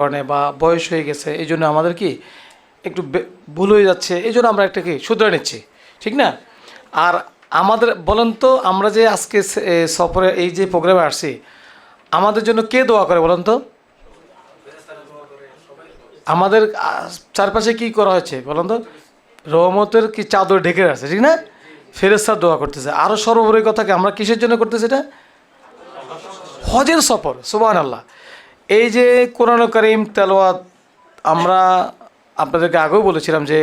কারণে বা বয়স হয়ে গেছে এই জন্য আমাদের কি একটু ভুল হয়ে যাচ্ছে, এই জন্য আমরা একটা কি শুধরে নিচ্ছি, ঠিক না? আর আমাদের বলেন তো, আমরা যে আজকে সফরে এই যে প্রোগ্রামে আসছি, আমাদের জন্য কে দোয়া করে বলেন তো? আমাদের চারপাশে কি করা হয়েছে বলেন তো? রহমতের কি চাদর ঢেকে আছে, ঠিক না? ফেরেশতা দোয়া করতেছে। আরও সর্বোপরি কথা কি, আমরা কিসের জন্য করতেছি এটা? হজের সফর, সুবহানাল্লাহ। এই যে কোরআন কারীম তেলাওয়াত, আমরা আপনাদেরকে আগেও বলেছিলাম যে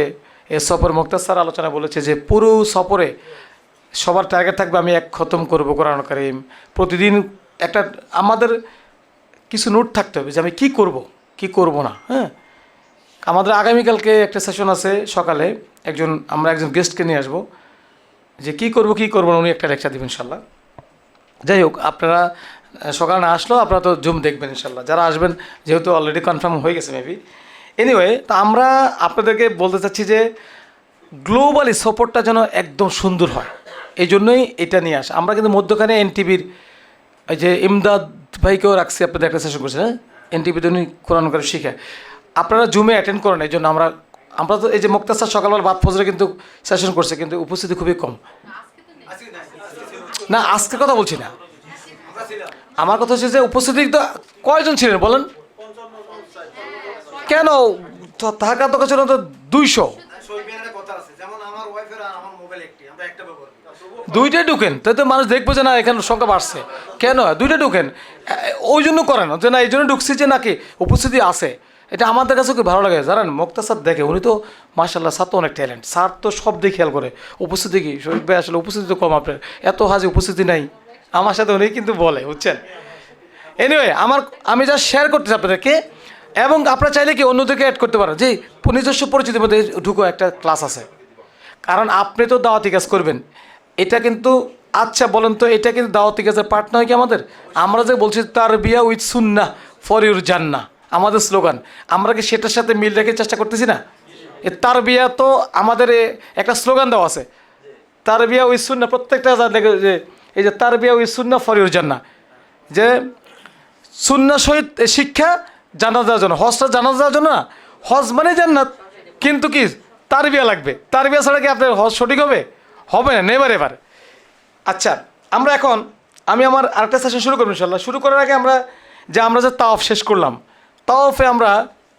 এ সফর মুক্তাসার আলোচনা বলেছে যে পুরো সফরে সবার টার্গেট থাকবে আমি এক খতম করব কোরআন কারীম প্রতিদিন। একটা আমাদের কিছু নোট থাকতে হবে যে আমি কি করব না। হ্যাঁ, আমাদের আগামীকালকে একটা সেশন আছে সকালে, আমরা একজন গেস্টকে নিয়ে আসবো, যে কি করব না উনি একটা লেকচার দেবেন ইনশাল্লাহ। যাই হোক, আপনারা সকালে না আসলেও আপনারা তো জুম দেখবেন ইনশাল্লাহ, যারা আসবেন, যেহেতু অলরেডি কনফার্ম হয়ে গেছে মেবি। এনিওয়ে, তো আমরা আপনাদেরকে বলতে চাচ্ছি যে গ্লোবালি সফরটা যেন একদম সুন্দর হয়, এই জন্যই এটা নিয়ে আসা। আমরা কিন্তু মধ্যখানে এনটিভির এই যে ইমদাদ ভাইকেও রাখছি, আপনাদের একটা সেশন করছে, হ্যাঁ, এনটিভিতে উনি কোরআন করে শিখায়, আপনারা জুমে অ্যাটেন্ড করেন। এই জন্য আমরা তো এই যে মুক্তাসার সকালবেলা বাদ ফজরে কিন্তু সেশন করছে, কিন্তু উপস্থিতি খুবই কম। না, আজকের কথা বলছি না, আমার কথা হচ্ছে যে উপস্থিতি তো কয়জন ছিলেন বলেন? কেন থাকা তো ছিল তো 200। দুইটাই ঢুকেন, তাই তো মানুষ দেখবো যে না এখানে সংখ্যা বাড়ছে। কেন দুইটা ঢুকেন? ওই জন্য করেন যে না এই জন্য ঢুকছি যে নাকি উপস্থিতি আছে, এটা আমাদের কাছে খুব ভালো লাগে। জানেন, মুক্তাসার দেখে উনি তো মাশাআল্লাহ, স্যার তো অনেক ট্যালেন্ট, স্যার তো সব দিয়ে খেয়াল করে। উপস্থিতি কি শরীফ ভাই, আসলে উপস্থিতি তো কম, আপনার এত হাজি উপস্থিতি নাই। আমার সাথে উনি কিন্তু বলে, বুঝছেন। এনিওয়ে, আমি যা শেয়ার করতেছি আপনাদেরকে, এবং আপনারা চাইলে কি অন্যদেরকে অ্যাড করতে পারেন যে নিজস্ব পরিচিতির মধ্যে ঢুকো, একটা ক্লাস আছে। কারণ আপনি তো দাওয়াতি কাজ করবেন, এটা কিন্তু, আচ্ছা বলেন তো, এটা কিন্তু দাওয়াতি কাজের পার্ট নয় কি আমাদের? আমরা যে বলছি Tarbiya with Sunnah for your জান্নাহ, আমাদের স্লোগান, আমরা কি সেটার সাথে মিল রেখে চেষ্টা করতেছি না? এ তারবিয়া তো আমাদের একটা স্লোগান দেওয়া আছে, তারবিয়া উইথ সুন্নাহ, প্রত্যেকটা দেখে যে এই যে Tarbiya with Sunnah for your জান্নাহ, যে সুন্নাহ সহিত শিক্ষা জানা যাওয়ার জন্য। হজটা জানা যাওয়ার জন্য না, হজ মানে জান্নাত, কিন্তু কি তারবিয়া লাগবে। তারবিয়া ছাড়া কি আপনার হজ সঠিক হবে? হবে না, নেভার। আচ্ছা, আমি আমার আরেকটা সেশন শুরু করবো ইনশাল্লাহ। শুরু করার আগে আমরা যে তাওয়াফ শেষ করলাম, তাওয়াফে আমরা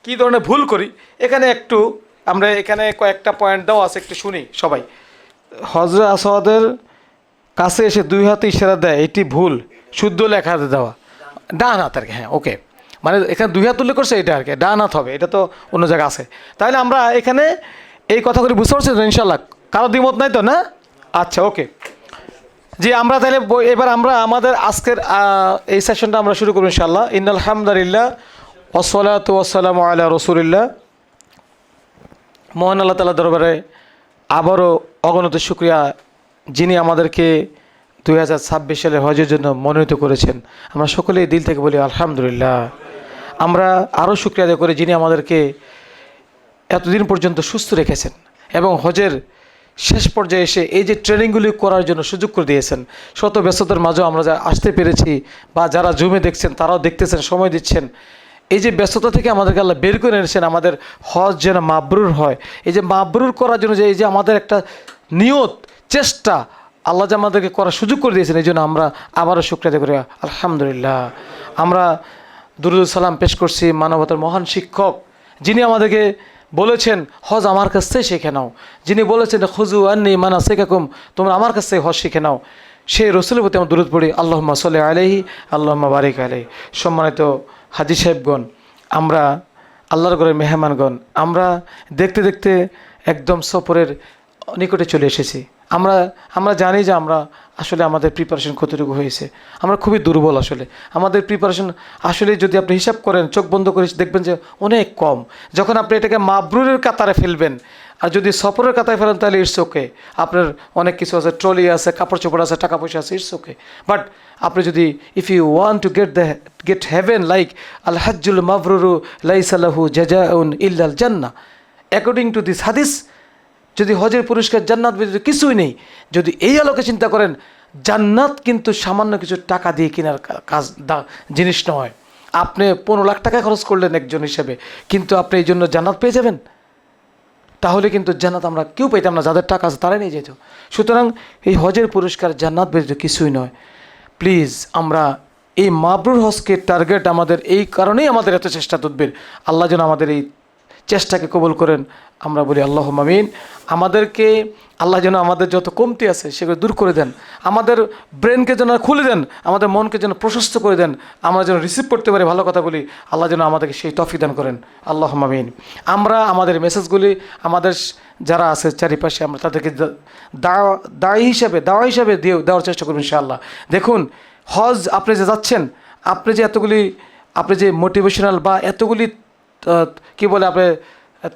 কী ধরনের ভুল করি, আমরা এখানে কয়েকটা পয়েন্ট দেওয়া আছে, একটু শুনি সবাই। হজরত আসওয়াদের কাছে এসে 2 হাতে ইশারা দেয়, এটি ভুল, শুদ্ধ লেখা দেওয়া ডান হাত আর কি। হ্যাঁ, ওকে, মানে এখানে 2 হাত উল্লেখ করছে, এটা আর কি ডান হাত হবে, এটা তো অন্য জায়গায় আছে। তাহলে আমরা এখানে এই কথাগুলি বুঝতে পারছি তো ইনশাল্লাহ? কারো দ্বিমত নাই তো না? আচ্ছা, ওকে। জি, আমরা তাহলে এবার আমরা আমাদের আজকের এই সেশনটা আমরা শুরু করব ইনশাল্লাহ। ইন্নাল হামদুলিল্লাহ ওয়াসসালাতু ওয়াসসালামু আলা রাসূলিল্লাহ। মহান আল্লাহ তাআলার দরবারে আবারও অগণিত শুকরিয়া, যিনি আমাদেরকে 2026 সালের হজের জন্য মনোনীত করেছেন। আমরা সকলেই দিল থেকে বলি আলহামদুলিল্লাহ। আমরা আরও শুকরিয়া আদায় করি যিনি আমাদেরকে এতদিন পর্যন্ত সুস্থ রেখেছেন এবং হজের শেষ পর্যায়ে এসে এই যে ট্রেনিংগুলি করার জন্য সুযোগ করে দিয়েছেন। শত ব্যস্ততার মাঝেও আমরা যা আসতে পেরেছি, বা যারা জুমে দেখছেন তারাও দেখতেছেন, সময় দিচ্ছেন। এই যে ব্যস্ততা থেকে আমাদেরকে আল্লাহ বের করে এনেছেন, আমাদের হজ যেন মাবরুর হয়। এই যে মাবরুর করার জন্য যে এই যে আমাদের একটা নিয়ত, চেষ্টা আল্লাহ যে আমাদেরকে করার সুযোগ করে দিয়েছেন, এই জন্য আমরা আবারও শুকরিয়া করি আলহামদুলিল্লাহ। আমরা দুরুদ সালাম পেশ করছি মানবতার মহান শিক্ষক, যিনি আমাদেরকে বলেছেন হজ আমার কাছ থেকে শিখে নাও, যিনি বলেছেন খুযু আন্নী মানাসিকাকুম, তোমরা আমার কাছ থেকে হজ শিখে নাও, সেই রসুলের প্রতি আমরা দুরূদ পড়ি আল্লাহুম্মা সাল্লি আলাইহি আল্লাহুম্মা বারিক আলাইহি। সম্মানিত হাজী সাহেবগণ, আমরা আল্লাহর ঘরের মেহমানগণ, আমরা দেখতে দেখতে একদম সফরের নিকটে চলে এসেছি। আমরা জানি যে আমরা আসলে আমাদের প্রিপারেশন কতটুকু হয়েছে। আমরা খুবই দুর্বল আসলে। আমাদের প্রিপারেশন আসলে যদি আপনি হিসাব করেন, চোখ বন্ধ করে দেখবেন যে অনেক কম। যখন আপনি এটাকে মাবরুরের কাতারে ফেলবেন, আর যদি সফরের কাতারে ফেলেন তাহলে ইটস ওকে, আপনার অনেক কিছু আছে, ট্রলি আছে, কাপড় চোপড় আছে, টাকা পয়সা আছে, ইটস ওকে। বাট আপনি যদি if you want to get heaven, like আল হাজ্জুল মাবরুরু লাইসা লাহু জাযাউন ইল্লাল জান্নাহ, অ্যাকর্ডিং টু দিস হাদিস, যদি হজের পুরস্কার জান্নাত যদি কিছুই নেই, যদি এই আলোকে চিন্তা করেন, জান্নাত কিন্তু সামান্য কিছু টাকা দিয়ে কেনার জিনিস নয়। আপনি 15 লাখ টাকা খরচ করলেন একজন হিসেবে, কিন্তু আপনি এই জন্য জান্নাত পেয়ে যাবেন? তাহলে কিন্তু জান্নাত আমরা কেউ পেতাম না, যাদের টাকা আছে তারাই নিয়ে যেত। সুতরাং এই হজের পুরস্কার জান্নাত ব্যতীত কিছুই নয়। প্লিজ আমরা এই মাবরুর হজকে টার্গেট আমাদের, এই কারণেই আমাদের এত চেষ্টা তদবির। আল্লাহ যেন আমাদের এই চেষ্টাকে কবুল করেন, আমরা বলি আল্লাহুম্মা আমিন। আমাদেরকে আল্লাহ যেন আমাদের যত কমতি আছে সেগুলো দূর করে দেন, আমাদের ব্রেনকে যেন খুলে দেন, আমাদের মনকে যেন প্রশস্ত করে দেন, আমরা যেন রিসিভ করতে পারি ভালো কথা বলি। আল্লাহ যেন আমাদেরকে সেই তৌফিক দান করেন, আল্লাহুম্মা আমিন। আমরা আমাদের মেসেজগুলি আমাদের যারা আছে চারিপাশে, আমরা তাদেরকে দাওয়া হিসাবে দেওয়ার চেষ্টা করবেন ইনশাআল্লাহ। দেখুন, হজ আপনি যে যাচ্ছেন, আপনি যে এতগুলি, আপনি যে মোটিভেশনাল বা এতগুলি কী বলে আপনি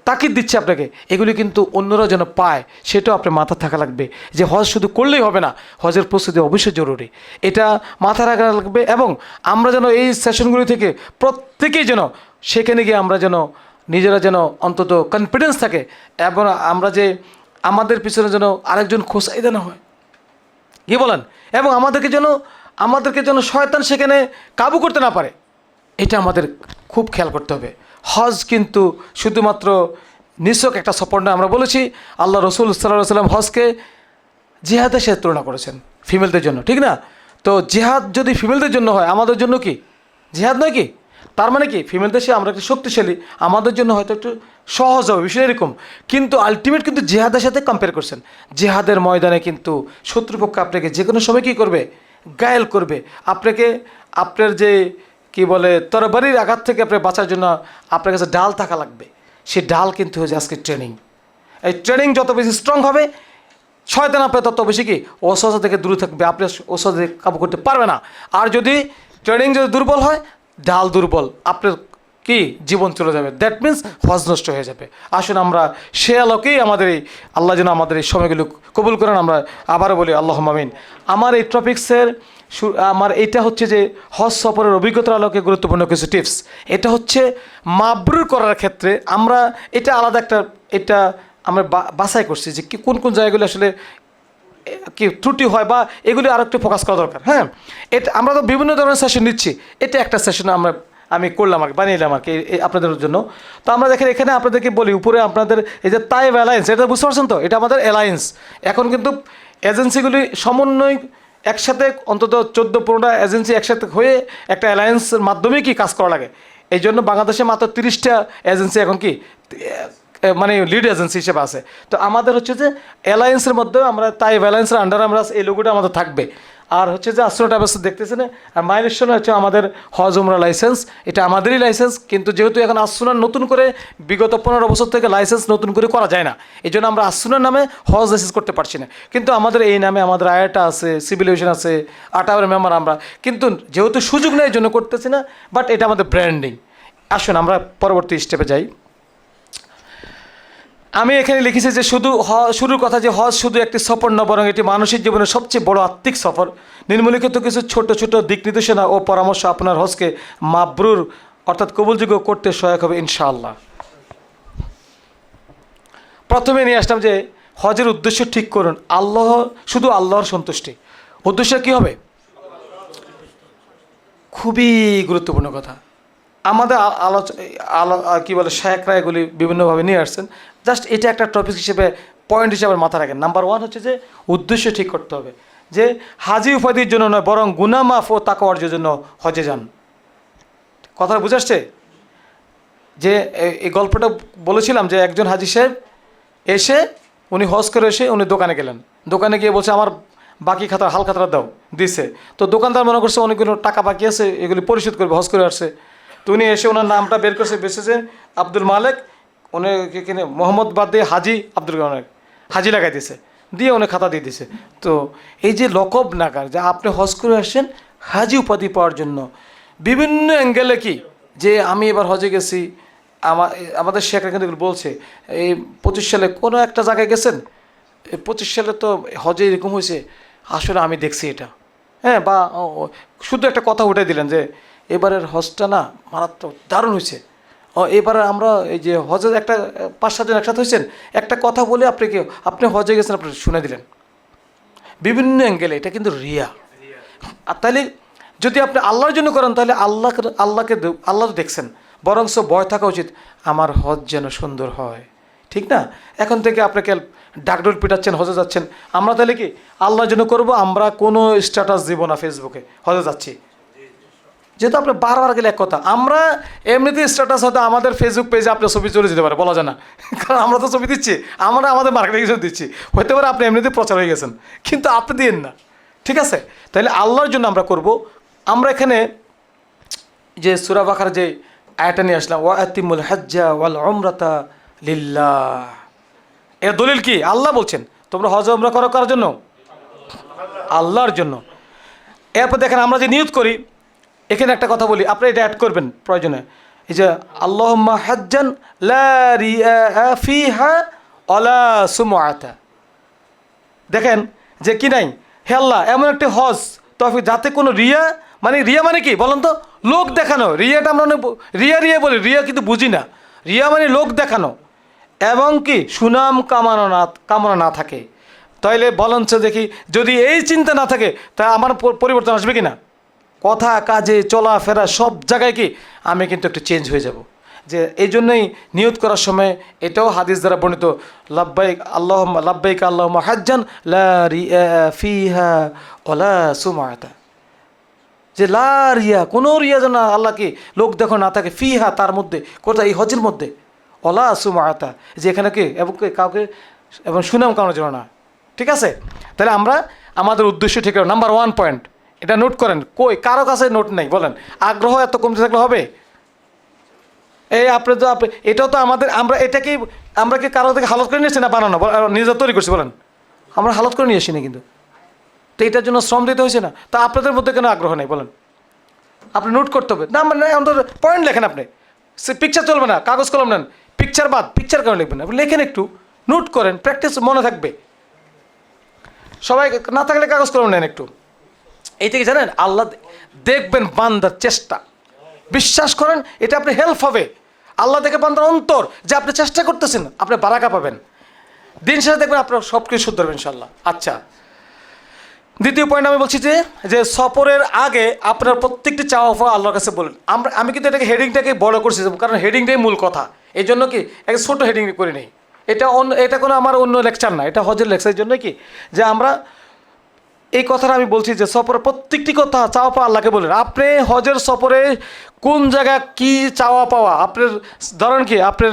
তাকিদ দিচ্ছে আপনাকে, এগুলি কিন্তু অন্যরা যেন পায়, সেটাও আপনার মাথা থাকা লাগবে যে হজ শুধু করলেই হবে না, হজের প্রস্তুতি অবশ্যই জরুরি, এটা মাথা রাখা লাগবে। এবং আমরা যেন এই সেশনগুলি থেকে প্রত্যেকেই যেন সেখানে গিয়ে আমরা যেন নিজেরা যেন অন্তত কনফিডেন্স থাকে, এবং আমরা যে আমাদের পিছনে যেন আরেকজন খোঁচাই দেওয়া হয়, কি বলেন, এবং আমাদেরকে যেন শয়তান সেখানে কাবু করতে না পারে, এটা আমাদের খুব খেয়াল করতে হবে। হজ কিন্তু শুধুমাত্র নিছক একটা সফর না। আমরা বলেছি আল্লাহ রসুল সাল্লাল্লাহু আলাইহি ওয়াসাল্লাম হজকে জিহাদের সাথে তুলনা করেছেন, ফিমেলদের জন্য, ঠিক না? তো জিহাদ যদি ফিমেলদের জন্য হয়, আমাদের জন্য কি জিহাদ নয় কি? তার মানে কি ফিমেলদের সে আমরা একটু শক্তিশালী, আমাদের জন্য হয়তো একটু সহজ হবে, বিষয় এরকম। কিন্তু আলটিমেট কিন্তু জিহাদের সাথে কম্পেয়ার করছেন। জিহাদের ময়দানে কিন্তু শত্রুপক্ষ আপনাকে যে কোনো সময় কী করবে, গায়েল করবে আপনাকে। আপনার যে কি বলে তরবারির আঘাত থেকে আপনার বাঁচার জন্য আপনার কাছে ঢাল থাকা লাগবে। সেই ঢাল কিন্তু হচ্ছে আজকে ট্রেনিং। এই ট্রেনিং যত বেশি স্ট্রং হবে, শয়তান আপনার তত বেশি কি অসহজ থেকে দূরে থাকবে, আপনি অসহজে কাবু করতে পারবে না। আর যদি ট্রেনিং যদি দুর্বল হয়, ঢাল দুর্বল, আপনার কি জীবন চলে যাবে, দ্যাট মিন্স হজ নষ্ট হয়ে যাবে। আসুন আমরা সে আলোকেই আমাদের এই আল্লাহ যেন আমাদের এই সময়গুলো কবুল করেন। আমরা আবারও বলি আল্লাহুম্মা আমিন। আমার এই টপিক্সের আমার এটা হচ্ছে যে হজ সফরের অভিজ্ঞতার আলোকে গুরুত্বপূর্ণ কিছু টিপস। এটা হচ্ছে মাবরুর করার ক্ষেত্রে আমরা এটা আলাদা একটা, এটা আমরা বাছাই করছি যে কি কোন কোন জায়গাগুলো আসলে কি ত্রুটি হয় বা এগুলি আরও একটু ফোকাস করা দরকার। হ্যাঁ, এটা আমরা তো বিভিন্ন ধরনের সেশন নিচ্ছি, এটা একটা সেশন আমি করলাম আর বানিয়েলাম আর কি আপনাদের জন্য। তো আমরা দেখেন এখানে আপনাদেরকে বলি, উপরে আপনাদের এই যে তাইব অ্যালায়েন্স, এটা বুঝতে পারছেন তো, এটা আমাদের অ্যালায়েন্স। এখন কিন্তু এজেন্সিগুলি সমন্বয় একসাথে, অন্তত 14-15টা এজেন্সি একসাথে হয়ে একটা অ্যালায়েন্সের মাধ্যমে কি কাজ করা লাগে। এই জন্য বাংলাদেশে মাত্র 30টা এজেন্সি এখন কি মানে লিড এজেন্সি হিসেবে আছে। তো আমাদের হচ্ছে যে অ্যালায়েন্সের মধ্যে আমরা তাই অ্যালায়েন্সের আন্ডারে আমরা এই লোগোটা আমাদের থাকবে। আর হচ্ছে যে আসরো ট্রাভেলস দেখতেছেন, আর মাইলেশন হচ্ছে আমাদের হজ উমরা লাইসেন্স, এটা আমাদেরই লাইসেন্স। কিন্তু যেহেতু এখন আসুনার নতুন করে বিগত 15 বছর থেকে লাইসেন্স নতুন করে করা যায় না, এই জন্য আমরা আসুনার নামে হজ লাইসেন্স করতে পারছি না। কিন্তু আমাদের এই নামে আমাদের আয়াটা আছে, সিভিলেশন আছে, আটাওয়ার মেম্বার আমরা, কিন্তু যেহেতু সুযোগ নেই এই জন্য করতেছি না, বাট এটা আমাদের ব্র্যান্ডিং। আসুন আমরা পরবর্তী স্টেপে যাই। আমি এখানে লিখেছি যে শুরুর কথা যে হজ শুধু একটি সফর না, বরং এটি মানুষের জীবনের সবচেয়ে বড় আত্মিক সফর। নিম্নলিখিত কিছু ছোট ছোট দিক নির্দেশনা ও পরামর্শ আপনার হজকে মাবরুর অর্থাৎ কবুলযোগ্য করতে সহায়ক হবে ইনশাআল্লাহ। প্রথমে নিয়ে আসলাম যে হজের উদ্দেশ্য ঠিক করুন, শুধু আল্লাহর সন্তুষ্টি। উদ্দেশ্য কী হবে? খুবই গুরুত্বপূর্ণ কথা। আমাদের কী বলে শায়েখরা এগুলি বিভিন্নভাবে নিয়ে আসছেন, জাস্ট এটা একটা টপিক হিসেবে পয়েন্ট হিসেবে মাথা রাখেন। নাম্বার 1 হচ্ছে যে উদ্দেশ্য ঠিক করতে হবে, যে হাজি উপাধির জন্য নয়, বরং গুনাহ মাফ ও তাকওয়া অর্জনের জন্য হজে যান। কথাটা বুঝে আসছে? যে এই গল্পটা বলেছিলাম যে একজন হাজি সাহেব এসে, উনি হজ করে এসে উনি দোকানে গেলেন, দোকানে গিয়ে বলছে আমার বাকি খাতা হাল খাতাটা দাও, দিছে। তো দোকানদার মনে করছে অনেকগুলো টাকা বাকি আছে, এগুলি পরিশোধ করবে, হজ করে আসছে। তো উনি এসে ওনার নামটা বের করছে, বেসেছে আব্দুল মালেক, উনি কিনে মোহাম্মদ বাদ দিয়ে হাজি আব্দুল মালেক হাজি লাগাই দিয়েছে, দিয়ে উনি খাতা দিয়ে দিছে। তো এই যে লকব নাকার যে আপনি হজ করে আসছেন হাজি উপাধি পাওয়ার জন্য, বিভিন্ন অ্যাঙ্গেলে কি যে আমি এবার হজে গেছি, আমাদের শেখরা কিন্তু বলছে এই 25 সালে কোনো একটা জায়গায় গেছেন, 25 সালে তো হজে এরকম হয়েছে, আসলে আমি দেখছি এটা। হ্যাঁ, বা শুধু একটা কথা উঠে দিলেন যে এবারের হজটা না মারাত্মক দারুণ হয়েছে, এবারে আমরা এই যে হজের একটা 5-7 জন একসাথে হয়েছেন, একটা কথা বলে আপনি হজে গেছেন, আপনি শুনে দিলেন বিভিন্ন অ্যাঙ্গেলে, এটা কিন্তু রিয়া। আর তাহলে যদি আপনি আল্লাহর জন্য করেন তাহলে আল্লাহ তো দেখছেন, বরংস ভয় থাকা উচিত আমার হজ যেন সুন্দর হয়, ঠিক না? এখন থেকে আপনাকে ডাকডোল পিটাচ্ছেন, হজে যাচ্ছেন, আমরা তাহলে কি আল্লাহর জন্য করব? আমরা কোনো স্ট্যাটাস দিব না ফেসবুকে হজে যাচ্ছি, যেহেতু আপনি বারবার গেলে এক কথা। আমরা এমনিতেই স্ট্যাটাস হয়তো আমাদের ফেসবুক পেজে আপনার ছবি চলে যেতে পারে, বলা যায় না, কারণ আমরা তো ছবি দিচ্ছি, আমরা আমাদের মার্কেটিং দিচ্ছি, হতে পারে আপনি এমনিতেই প্রচার হয়ে গেছেন, কিন্তু আপনি দিয়েন না, ঠিক আছে? তাহলে আল্লাহর জন্য আমরা করব। আমরা এখানে যে সূরা বাকারার যে আয়াতটা নিয়ে আসলাম, ওয়াতিমুল হজ্জা ওয়াল উমরাতা লিল্লাহ, এর দলিল কি? আল্লাহ বলছেন তোমরা হজ উমরা করো কার জন্য? আল্লাহর জন্য। এরপর দেখেন আমরা যে নিয়ত করি, এখানে একটা কথা বলি, আপনি এটা অ্যাড করবেন প্রয়োজনে, এই যে আল্লাহুম্মা হাজ্জান লা রিয়া ফিহা ওয়ালা সুমআতা। দেখেন যে কি নাই, হে আল্লাহ এমন একটা হজ তৌফিক যাতে কোনো রিয়া, মানে রিয়া মানে কি বলেন তো? লোক দেখানো। রিয়াটা আমরা অনেক রিয়া বলি, রিয়া কিন্তু বুঝি না। রিয়া মানে লোক দেখানো, এবং কি সুনাম কামনা না থাকে। তাইলে বলেন তো দেখি, যদি এই চিন্তা না থাকে তা আমার পরিবর্তন আসবে কি না? কথা কাজে চলাফেরা সব জায়গায় কি আমি কিন্তু একটু চেঞ্জ হয়ে যাব। যে এই জন্যই নিয়ত করার সময় এটাও হাদিস দ্বারা বর্ণিত, লাব্বাইক আল্লাহুম্মা লাব্বাইক আল্লাহুম্মা হাজ্জান লা রিয়া ফিহা ওয়ালা সুমআতা, যে লা রিয়া, কোনো রিয়া যেন আল্লাহকে লোক দেখো না থাকে, ফিহা তার মধ্যে, কোথায়? এই হজের মধ্যে, ওয়ালা সুমআতা, যে এখানে কি এবং কাউকে এবং সুনাম কামনা যেন না, ঠিক আছে? তাহলে আমরা আমাদের উদ্দেশ্য ঠিক আছে। নাম্বার 1 পয়েন্ট, এটা নোট করেন। কই কারো কাছে নোট নেই বলেন? আগ্রহ এত কমতে থাকলে হবে? এই আপনি তো এটাও তো আমাদের, আমরা এটাকে আমরা কি কারো থেকে হালত করে নিয়েছি না বানানো, নিজে তৈরি করছি বলেন? আমরা হালত করে নিয়ে আসি না কিন্তু, তো এটার জন্য শ্রম দিতে হয়েছে না? তা আপনাদের মধ্যে কেন আগ্রহ নেই বলেন? আপনি নোট করতে হবে না, মানে অন্তত পয়েন্ট লেখেন। আপনি সে পিকচার চলবে না, কাগজ কলম নেন, পিকচার বাদ, পিকচার কেন লিখবেন? আপনি লেখেন, একটু নোট করেন, প্র্যাকটিস মনে থাকবে। সবাই না থাকলে কাগজ কলম নেন একটু। এই থেকে জানেন আল্লাহ দেখবেন বান্দার চেষ্টা, বিশ্বাস করেন এটা আপনি হেল্প হবে। আল্লাহ দেখে বান্দার অন্তর যে আপনি চেষ্টা করতেছেন, আপনি বারাকা পাবেন। দিন শেষে দেখবেন আপনার সব কিছু শুদ্ধ হবে ইনশাল্লাহ। আচ্ছা, দ্বিতীয় পয়েন্ট আমি বলছি যে সফরের আগে আপনার প্রত্যেকটি চাওয়া পাওয়া আল্লাহর কাছে বলেন। আমি কিন্তু এটাকে হেডিংটাকে বড় করছি, কারণ হেডিংটাই মূল কথা। এই জন্য কি একটা ছোটো হেডিং করে নেই, এটা কোনো আমার অন্য লেকচার না, এটা হজের লেকচারের জন্য কি যে আমরা এই কথাটা আমি বলছি যে সফরের প্রত্যেকটি কথা চাওয়া পাওয়া আল্লাহকে বলেন। আপনি হজের সফরে কোন জায়গা কি চাওয়া পাওয়া আপনার, ধরেন কি আপনার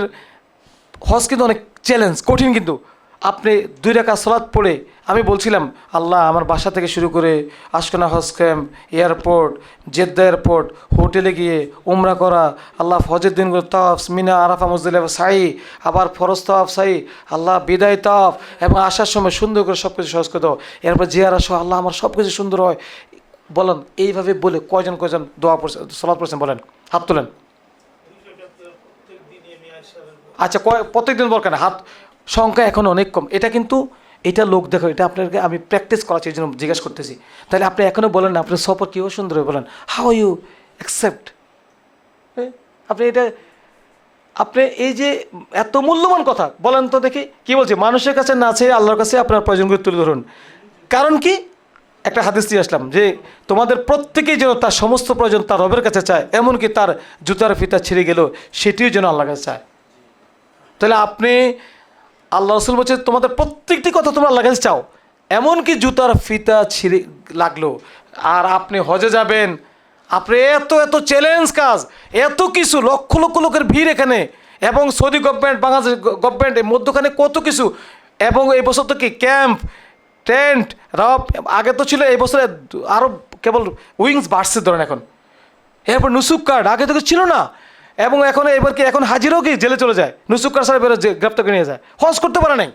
হজ কিন্তু অনেক চ্যালেঞ্জ, কঠিন, কিন্তু আপনি 2 রাকাত সালাত পড়ে, আমি বলছিলাম আল্লাহ আমার বাসা থেকে শুরু করে আশকোনা হজ ক্যাম্প, এয়ারপোর্ট, জেদ্দা এয়ারপোর্ট, হোটেলে গিয়ে উমরা করা, আল্লাহ হজের দিনগুলো তাওয়াফ, মিনা, আরাফা, মুজদালিফা সাই, আবার ফরজ তাওয়াফ সাই, আল্লাহ বিদায় তাওয়াফ, এবং আসার সময় সুন্দর করে সব কিছু সহজ করে দাও, এরপর জিয়ারা সহ আল্লাহ আমার সব কিছু সুন্দর হয়। বলেন এইভাবে বলে কয়জন দোয়া পড়ছেন, সালাত পড়ছেন বলেন? হাত তোলেন। আচ্ছা, প্রত্যেকদিন দরকার না, হাত সংখ্যা এখন অনেক কম। এটা কিন্তু এটা লোক দেখো, এটা আপনাকে আমি প্র্যাকটিস করাচ্ছি, এই জন্য জিজ্ঞাসা করতেছি। তাহলে আপনি এখনও বলেন না আপনার সফর কীভাবে সুন্দর হবে, বলেন হাউ ইউ অ্যাকসেপ্ট। আপনি এই যে এত মূল্যবান কথা বলেন তো দেখি, কি বলছে? মানুষের কাছে না চেয়ে আল্লাহর কাছে আপনার প্রয়োজনগুলো তুলে ধরুন। কারণ কি? একটা হাদিস দিয়ে আসলাম যে তোমাদের প্রত্যেকেই যেন তার সমস্ত প্রয়োজন তার রবের কাছে চায়, এমনকি তার জুতার ফিতা ছিঁড়ে গেল সেটিও যেন আল্লাহর কাছে চায়। তাহলে আপনি, আল্লাহ রসুল বলছে তোমাদের প্রত্যেকটি কথা তোমরা আল্লাহর কাছে চাও, এমনকি জুতার ফিতা ছিঁড়ে লাগলো। আর আপনি হজে যাবেন, আপনি এত চ্যালেঞ্জ কাজ, এত কিছু, লক্ষ লক্ষ লোকের ভিড় এখানে, এবং সৌদি গভর্নমেন্ট, বাংলাদেশ গভর্নমেন্ট, এর মধ্যখানে কত কিছু, এবং এই বছর তো কি ক্যাম্প, টেন্ট, আগে তো ছিল, এই বছরে আরও কেবল উইংস বাড়ছে ধরেন এখন। এরপর নুসুক কার্ড আগে তো ছিল না, এবং এখন হাজিরাও কি জেলে চলে যায়, নুসুক কার্ড ছাড়া বেরো গ্রেপ্তার করে নিয়ে যায়, হজ করতে পারে নাই।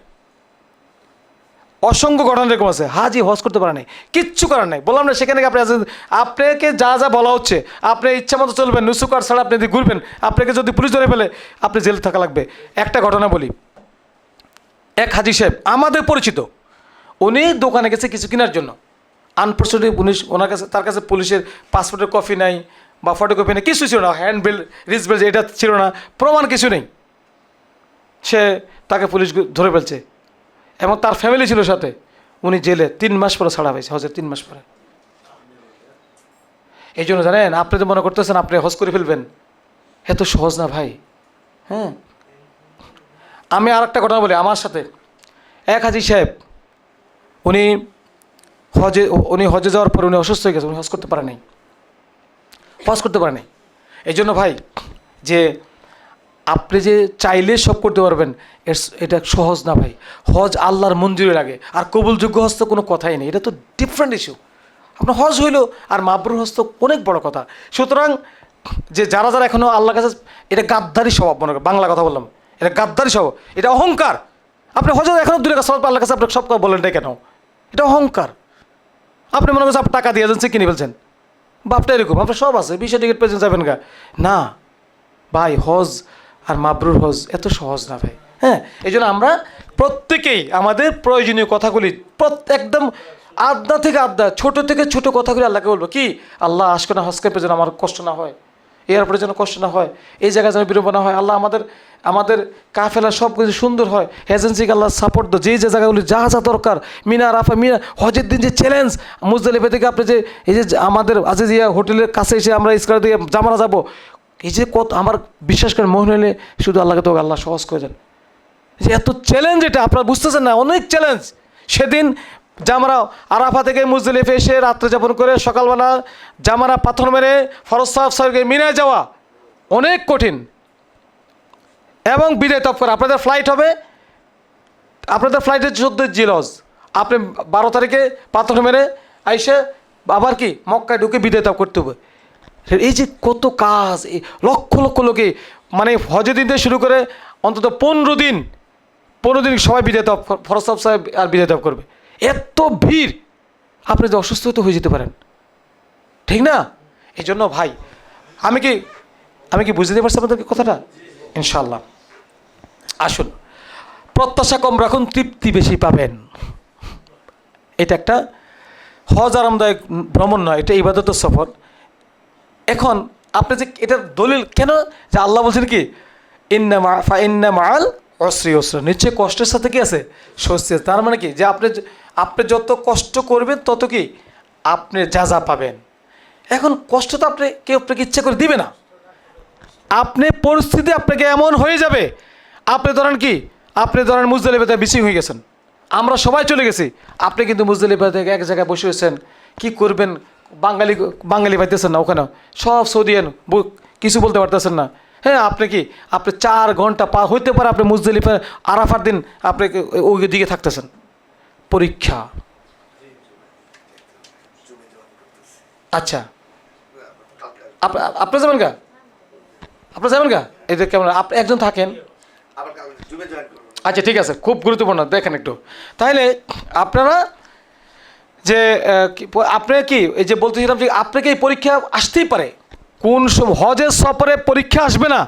অসংখ্য ঘটনা এরকম আছে, হাজি হজ করতে পারে নাই, কিচ্ছু করার নাই। বললাম না সেখানে আপনাকে যা বলা হচ্ছে আপনি ইচ্ছা মতো চলবেন, নুসুক কার্ড ছাড়া আপনি যদি ঘুরবেন, আপনাকে যদি পুলিশ ধরে ফেলে আপনি জেলে থাকা লাগবে। একটা ঘটনা বলি, এক হাজি সাহেব আমাদের পরিচিত, উনি দোকানে গেছে কিছু কেনার জন্য, আনফর্চুনেটলি তার কাছে পুলিশের পাসপোর্টের কপি নাই বা ফটোকপি নেই, কিছু ছিল না, হ্যান্ড বিল, রিস্ট বেল্ট এটা ছিল না, প্রমাণ কিছু নেই। তাকে পুলিশ ধরে ফেলছে, এবং তার ফ্যামিলি ছিল সাথে। উনি জেলে 3 মাস পরে ছাড়া হয়েছে, হজের 3 মাস পরে। এই জন্য জানেন, আপনি তো মনে করতেছেন আপনি হজ করে ফেলবেন, এত সহজ না ভাই। হ্যাঁ, আমি আর একটা ঘটনা বলি। আমার সাথে এক হাজি সাহেব, উনি হজে যাওয়ার পর উনি অসুস্থ হয়ে গেছে, উনি হজ করতে পারে নাই, হজ করতে পারে নাই। এই জন্য ভাই, যে আপনি যে চাইলে সব করতে পারবেন, এটা সহজ না ভাই। হজ আল্লাহর মঞ্জুরি লাগে, আর কবুলযোগ্য হজ তো কোনো কথাই নেই, এটা তো ডিফারেন্ট ইস্যু। আপনার হজ হইল আর মাবরুর হজ তো অনেক বড় কথা। সুতরাং যে যারা যারা এখনও আল্লাহর কাছে, এটা গাদ্দারি স্বভাব, মনে করেন, বাংলা কথা বললাম, এটা গাদ্দারি স্বভাব, এটা অহংকার। আপনি হজ এখনও দূরে কাছে আল্লাহর কাছে আপনার সব কথা বলেন কেন? এটা অহংকার। আপনি মনে করছেন আপনি টাকা দিয়ে যাচ্ছেন, কিনে ফেলছেন, বাপটা এরকম, আপনার সব আছে, ভিসা টিকিট পেয়েছেন, যাবেন গা না ভাই। হজ আর মাবরুর হজ এত সহজ না ভাই। হ্যাঁ, এই জন্য আমরা প্রত্যেকেই আমাদের প্রয়োজনীয় কথাগুলি একদম আড্ডা থেকে আড্ডা, ছোট থেকে ছোট কথাগুলি আল্লাহকে বলবো কি, আল্লাহ আজকে না হজকে যেন আমার কষ্ট না হয়, এরপরে যেন কষ্ট না হয়, এই জায়গায় যেন বিড়ম্বনা হয়, আল্লাহ আমাদের কাফেলা সব কিছু সুন্দর হয়, এজেন্সিকে আল্লাহ সাপোর্ট দো, যে জায়গাগুলি যা যা দরকার, মিনা আরাফা, মিনা হজের দিন যে চ্যালেঞ্জ, মুজদালিফা থেকে আপনি যে এই যে আমাদের আজিজিয়া হোটেলের কাছে এসে আমরা ইসকার দিয়ে জামানা যাবো, এই যে কত আমার বিশ্বাস করেন, মনে হলে শুধু আল্লাহকে তো আল্লাহ সহজ করে দেন। যে এত চ্যালেঞ্জ, এটা আপনারা বুঝতেছেন না, অনেক চ্যালেঞ্জ। সেদিন জামারা আরাফা থেকে মুজদালিফা এসে রাত্রে যাপন করে সকালবেলা জামারা পাথর মেরে ফরজ সাহেবকে মিনায় যাওয়া অনেক কঠিন, এবং বিদায় তফ করে। আপনাদের ফ্লাইট হবে, আপনাদের ফ্লাইটের 14 জিলহজ, আপনি 12 তারিখে পাথর মেরে আইসে আবার কি মক্কায় ঢুকে বিদায় তফ করতে হবে। এই যে কত কাজ, লক্ষ লক্ষ লোকে, মানে হজের দিন থেকে শুরু করে অন্তত 15 দিন সবাই বিদায় তফ, ফরজ সাহেব আর বিদায় তফ করবে। এত ভিড়, আপনি যে অসুস্থ তো হয়ে যেতে পারেন, ঠিক না? এই জন্য ভাই, আমি কি বুঝতে পারছি আপনাদেরকে কথাটা? ইনশাল্লাহ আসুন, প্রত্যাশা কম রাখুন, তৃপ্তি বেশি পাবেন। এটা একটা হজ আরামদায়ক ভ্রমণ নয়, এটা ইবাদতের সফর। এখন আপনি যে এটার দলিল কেন, যে আল্লাহ বলছেন কি, ইন্না মাআল উসরি ইউসরা, নিশ্চয় কষ্টের সাথে কি আছে স্বস্তি আছে। তার মানে কি, যে আপনি যত কষ্ট করবেন তত কি আপনি যা পাবেন। এখন কষ্ট তো আপনাকে ইচ্ছা করে দিবে না, আপনি পরিস্থিতি আপনাকে এমন হয়ে যাবে। আপনি ধরেন মুজদালিফাতে মিসিং হয়ে গেছেন, আমরা সবাই চলে গেছি, আপনি কিন্তু মুজদালিফা থেকে এক জায়গায় বসে হয়েছেন, কি করবেন, বাঙালি পাইতেছেন না, ওখানে সব সৌদিয়ান, কিছু বলতে পারতেছেন না। হ্যাঁ, আপনি 4 ঘন্টা পা হইতে পারে আপনি মুজদালিফা আরাফার দিন আপনি ওই দিকে থাকতেছেন, পরীক্ষা। আচ্ছা, আপনি যাবেন গা, এটা কেমন, আপনি একজন থাকেন, আচ্ছা ঠিক আছে, খুব গুরুত্বপূর্ণ, দেখেন একটু। তাহলে আপনারা যে আপনি কি এই যে বলতেছিলাম যে আপনাকে এই পরীক্ষা আসতেই পারে, কোন হজের সফরে পরীক্ষা আসবে না,